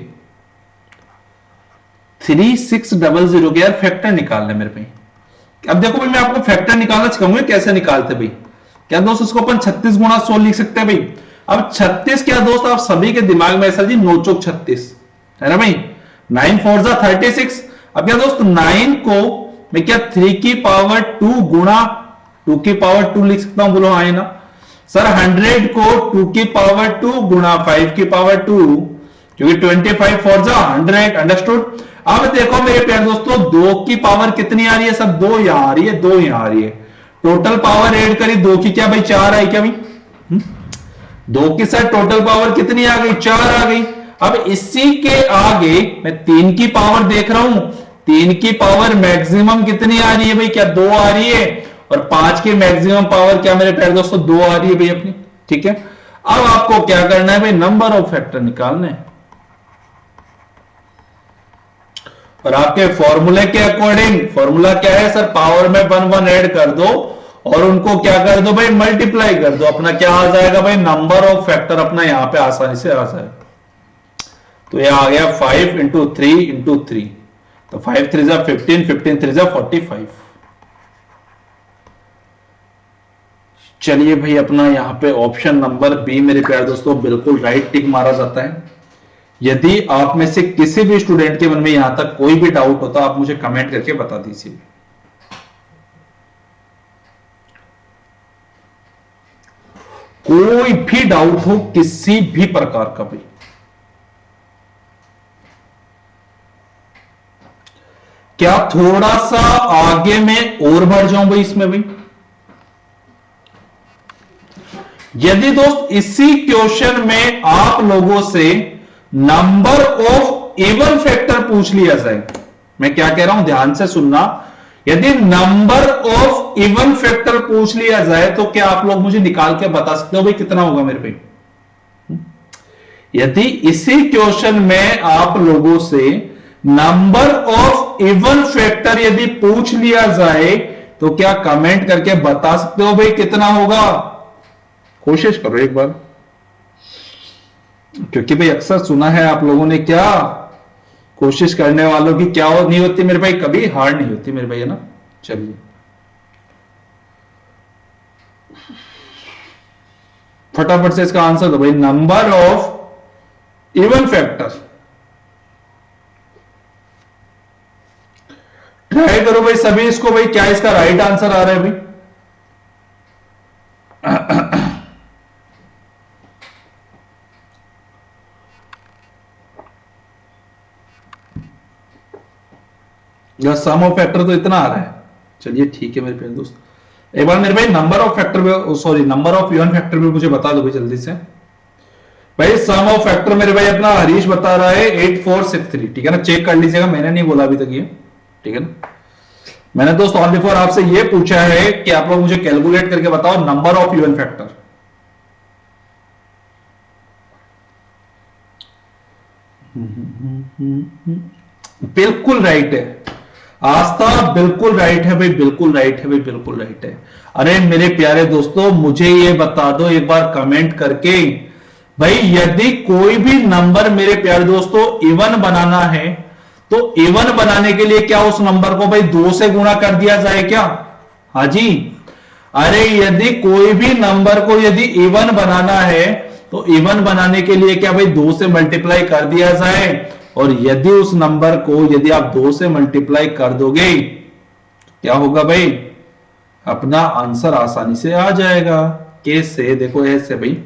3600 के यार फैक्टर निकालने मेरे भाई। अब देखो भाई मैं आपको फैक्टर निकालना सिखाऊंगा कैसे निकालते भाई। क्या दोस्त इसको अपन 36 गुणा 100 लिख सकते हैं भाई। अब 36 क्या दोस्त आप सभी के दिमाग में ऐसा जी नोचोक 36 है ना भाई, 9 4 जा 36। अब क्या दोस्त 9 को मैं क्या 3 की पावर 2 गुणा 2 की पावर 2 लिख सकता हूं, बोलो हाँ ना सर। 100 को 2 की पावर 2 गुणा 5 की पावर 2, क्योंकि 25 4 जा 100, अंडरस्टूड। अब देखो मेरे प्यारे दोस्तों, 2 की पावर कितनी आ रही है? सब 2 यहां आ रही है, 2 यहां आ रही है। टोटल पावर ऐड करी 2 की, क्या भाई 4 आई क्या भाई? 2 की साथ टोटल पावर कितनी आ गई? 4 आ गई। अब इसी के आगे मैं 3 की पावर देख रहा हूं, 3 की पावर मैक्सिमम कितनी आ रही है भाई? क्या 2 आ रही है? और 5 की मैक्सिमम पावर क्या मेरे प्यारे दोस्तों? 2 आ रही है भाई अपनी। ठीक है, अब आपको क्या करना है भाई? नंबर ऑफ फैक्टर निकालना है। और आपके फॉर्मूले के अकॉर्डिंग, फॉर्मूला क्या है सर? पावर में 1 1 ऐड कर दो और उनको क्या कर दो भाई? मल्टीप्लाई कर दो। अपना क्या आ जाएगा भाई? नंबर ऑफ फैक्टर अपना यहां पे आसानी से आ जाएगा। तो यह आ गया 5 इंटू 3 इंटू 3, तो 5 3 जा 15, 15 3 जा 45। चलिए भाई, अपना यहां पे ऑप्शन नंबर बी मेरे प्यारे दोस्तों बिल्कुल राइट टिक मारा जाता है। यदि आप में से किसी भी स्टूडेंट के मन में यहां तक कोई भी डाउट होता, आप मुझे कमेंट करके बता दीजिए। कोई भी डाउट हो किसी भी प्रकार का भाई, क्या थोड़ा सा आगे में और बढ़ जाऊं भाई इसमें भाई? यदि दोस्त इसी क्वेश्चन में आप लोगों से नंबर ऑफ इवन फैक्टर पूछ लिया जाए, मैं क्या कह रहा हूं ध्यान से सुनना, यदि नंबर ऑफ इवन फैक्टर पूछ लिया जाए तो क्या आप लोग मुझे निकाल के बता सकते हो भाई कितना होगा मेरे भाई? यदि इसी क्वेश्चन में आप लोगों से नंबर ऑफ इवन फैक्टर यदि पूछ लिया जाए तो क्या कमेंट करके बता सकते हो भाई कितना होगा? कोशिश करो एक बार, क्योंकि भाई अक्सर सुना है आप लोगों ने, क्या कोशिश करने वालों की क्या नहीं होती मेरे भाई? कभी हार नहीं होती मेरे भाई, है ना? चलिए फटाफट से इसका आंसर दो भाई। Number of even factor, try करो भाई सभी इसको भाई, क्या इसका राइट आंसर आ रहा है भाई? सम ऑफ फैक्टर तो इतना आ रहा है। चलिए ठीक है मेरे प्यारे दोस्त, एक बार मेरे भाई number of factor, sorry number of even factor भी मुझे बता दो भाई जल्दी से। भाई सम ऑफ फैक्टर मेरे भाई अपना हरीश बता रहा है 8463, ठीक है ना? चेक कर लीजिएगा, मैंने नहीं बोला अभी तक ये, ठीक है ना? मैंने दोस्त ऑन बिफोर आपसे ये पूछा है कि आप लोग मुझे कैलकुलेट करके बताओ नंबर ऑफ इवन फैक्टर। बिल्कुल राइट है आस्था, बिल्कुल राइट है भाई, बिल्कुल राइट है भाई, बिल्कुल राइट है। अरे मेरे प्यारे दोस्तों मुझे ये बता दो एक बार कमेंट करके भाई, यदि कोई भी नंबर मेरे प्यारे दोस्तों इवन बनाना है तो इवन बनाने के लिए क्या उस नंबर को भाई 2 से गुणा कर दिया जाए क्या? हाँ जी। अरे यदि कोई भी नंबर को यदि इवन बनाना है तो इवन बनाने के लिए क्या भाई 2 से मल्टीप्लाई कर दिया जाए, और यदि उस नंबर को यदि आप 2 से मल्टीप्लाई कर दोगे क्या होगा भाई? अपना आंसर आसानी से आ जाएगा। कैसे? देखो ऐसे भाई,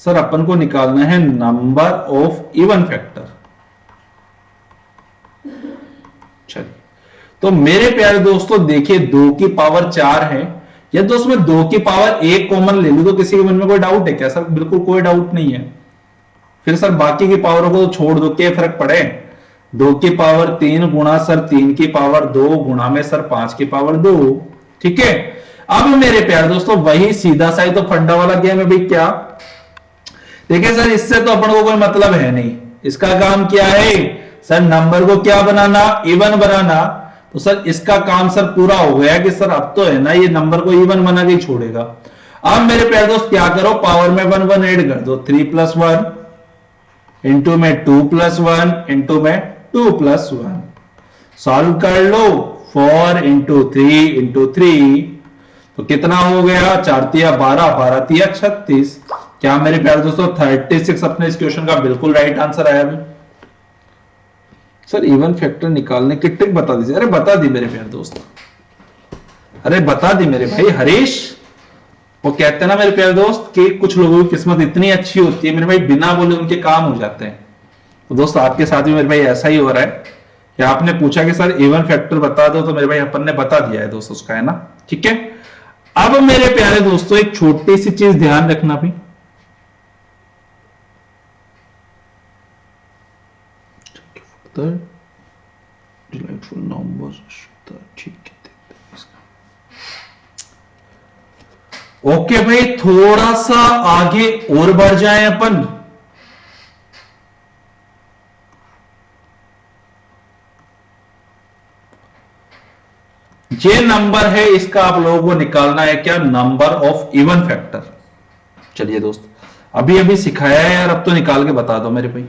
सर अपन को निकालना है नंबर ऑफ इवन फैक्टर। चलिए, तो मेरे प्यारे दोस्तों देखिए 2 की पावर 4 है, या दोस्त मैं 2 की पावर 1 कॉमन ले लूं तो किसी के मन में कोई डाउट है क्या? सर बिल्कुल कोई डाउट नहीं है। फिर सर बाकी की पावरों को तो छोड़ दो, क्या फर्क पड़े? 2 की पावर 3 गुणा सर 3 की पावर 2 गुणा में सर 5 की पावर 2, ठीक है? अब मेरे प्यारे दोस्तों वही सीधा सा ही तो फंडा वाला गेम है भाई। क्या देखिए सर, इससे तो अपन को कोई मतलब है नहीं, इसका काम क्या है सर? नंबर को क्या बनाना? इवन बनाना। तो सर इसका काम सर पूरा हो गया कि सर अब तो है ना ये नंबर को इवन बना के छोड़ेगा। अब मेरे प्यारे दोस्त क्या करो, पावर में 1 1 ऐड कर दो, 3 + 1 इंटू में 2 + 1 इंटू में 2 + 1, सॉल्व कर लो 4 इंटू 3 इंटू 3, तो कितना हो गया? 4 तिया 12, 12 तिया 36। क्या मेरे प्यारे दोस्तों 36 अपने इस क्वेश्चन का बिल्कुल राइट आंसर आया भाई। सर इवन फैक्टर निकालने की ट्रिक बता दीजिए। अरे बता दी मेरे प्यारे दोस्त, अरे बता दी मेरे भाई हरीश। वो कहते हैं ना मेरे प्यारे दोस्त कि कुछ लोगों की किस्मत इतनी अच्छी होती है मेरे भाई, बिना बोले उनके काम हो जाते हैं। तो दोस्त आपके साथ भी मेरे भाई ऐसा ही हो रहा है या आपने पूछा कि सर इवन फैक्टर बता दो, तो मेरे भाई अपन ने बता दिया है दोस्तों उसका, है ना। ठीक है, अब मेरे प्यारे दोस्तों एक छोटी सी चीज ध्यान रखना भी, डिलाइटफुल नंबर, ठीक है। ओके भाई, थोड़ा सा आगे और बढ़ जाए अपन। ये नंबर है, इसका आप लोगों को निकालना है क्या, नंबर ऑफ इवन फैक्टर। चलिए दोस्त, अभी अभी सिखाया है यार, अब तो निकाल के बता दो मेरे भाई।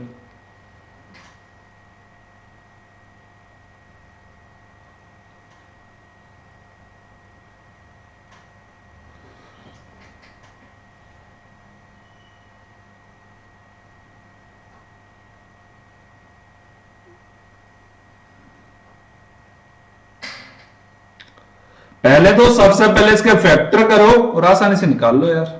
पहले तो सबसे पहले इसके फैक्टर करो और आसानी से निकाल लो यार।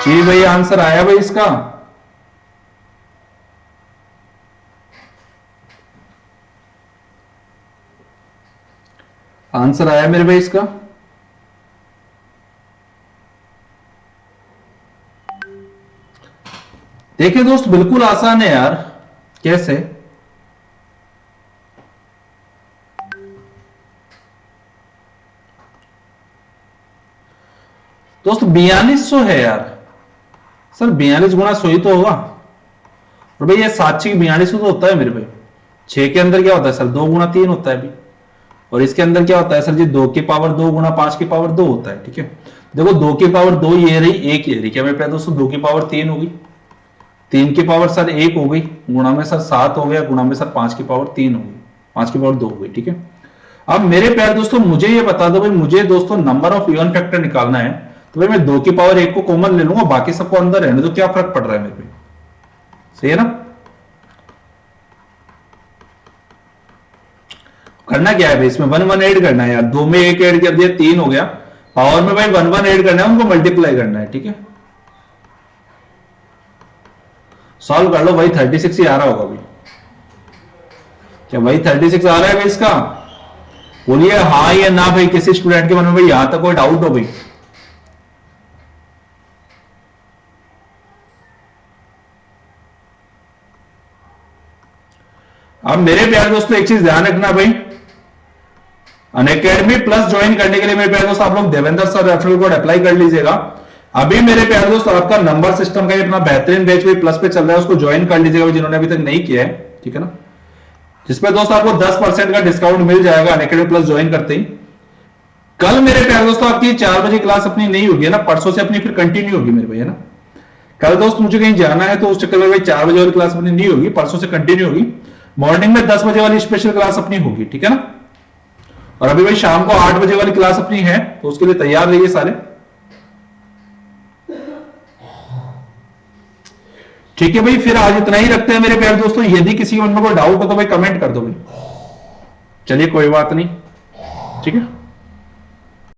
जी भाई, आंसर आया भाई इसका। आंसर आया मेरे भाई इसका। देखिए दोस्त, बिल्कुल आसान है यार। कैसे? दोस्त 4200 है यार। सर 42 गुणा 100 ही तो होगा। और भाई ये 7 6 42 तो होता है मेरे भाई। 6 के अंदर क्या होता है सर, 2 गुणा 3 होता है अभी। और इसके अंदर क्या होता है सर जी, 2 की पावर 2 गुणा 5 की पावर 2 होता है। ठीक है, देखो 2 की पावर 2 ये रही, 1 ये रही, क्या मेरे पास दोस्तों 2 की पावर 3 होगी, 3 की पावर सर 1 हो गई, गुणा में सर 7 हो गया, गुणा में सर 5 की पावर 3 हो गई, 5 की पावर 2 हो गई। ठीक है, अब मेरे प्यारे दोस्तों मुझे ये बता दो भाई, मुझे दोस्तों नंबर ऑफ इवन फैक्टर निकालना है, तो भाई मैं 2 की पावर 1 को कॉमन ले लूंगा, बाकी सबको अंदर रहने तो क्या फर्क पड़ रहा है मेरे पे, सही है ना। करना क्या है भाई, इसमें 1 1 ऐड करना है यार, 2 में 1 ऐड कर दिया 3 हो गया, पावर में भाई 1 1 ऐड करना है, उनको मल्टीप्लाई करना है। ठीक है, सॉल्व कर लो भाई, 36 ही आ रहा होगा भाई। क्या भाई 36 आ रहा है भाई इसका, बोलिए हाँ या ना भाई, किसी स्टूडेंट के मन में भाई यहां तक कोई डाउट हो भाई। अब मेरे प्यारे दोस्तों एक चीज ध्यान रखना भाई, अनअकैडमी प्लस ज्वाइन करने के लिए मेरे प्यारे दोस्तों आप लोग Devendra sir referral code apply कर लीजिएगा। अभी मेरे प्यारे दोस्तों आपका नंबर सिस्टम का अपना बेहतरीन बैच भी प्लस पे चल रहा है, उसको ज्वाइन कर लीजिएगा जिन्होंने अभी तक नहीं किया है। ठीक है ना, जिसमें दोस्तों आपको 10% का डिस्काउंट मिल जाएगा अनअकैडमी प्लस ज्वाइन करते ही। कल मेरे प्यारे दोस्तों आपकी 4 बजे क्लास अपनी नहीं होगी है ना, परसों से अपनी फिर कंटिन्यू होगी मेरे भाई, है ना। कल दोस्त मुझे कहीं जाना है तो उस चक्कर में भाई 4 बजे वाली क्लास अपनी नहीं होगी, परसों से कंटिन्यू होगी। मॉर्निंग में 10 बजे वाली स्पेशल क्लास अपनी होगी। ठीक है ना, और अभी भाई शाम को 8 बजे वाली क्लास अपनी है, तो उसके लिए तैयार रहिए सारे। ठीक है भाई, फिर आज इतना ही रखते हैं मेरे प्यारे दोस्तों। यदि किसी के मन में कोई डाउट हो तो भाई कमेंट कर दो भाई। चलिए कोई बात नहीं, ठीक है।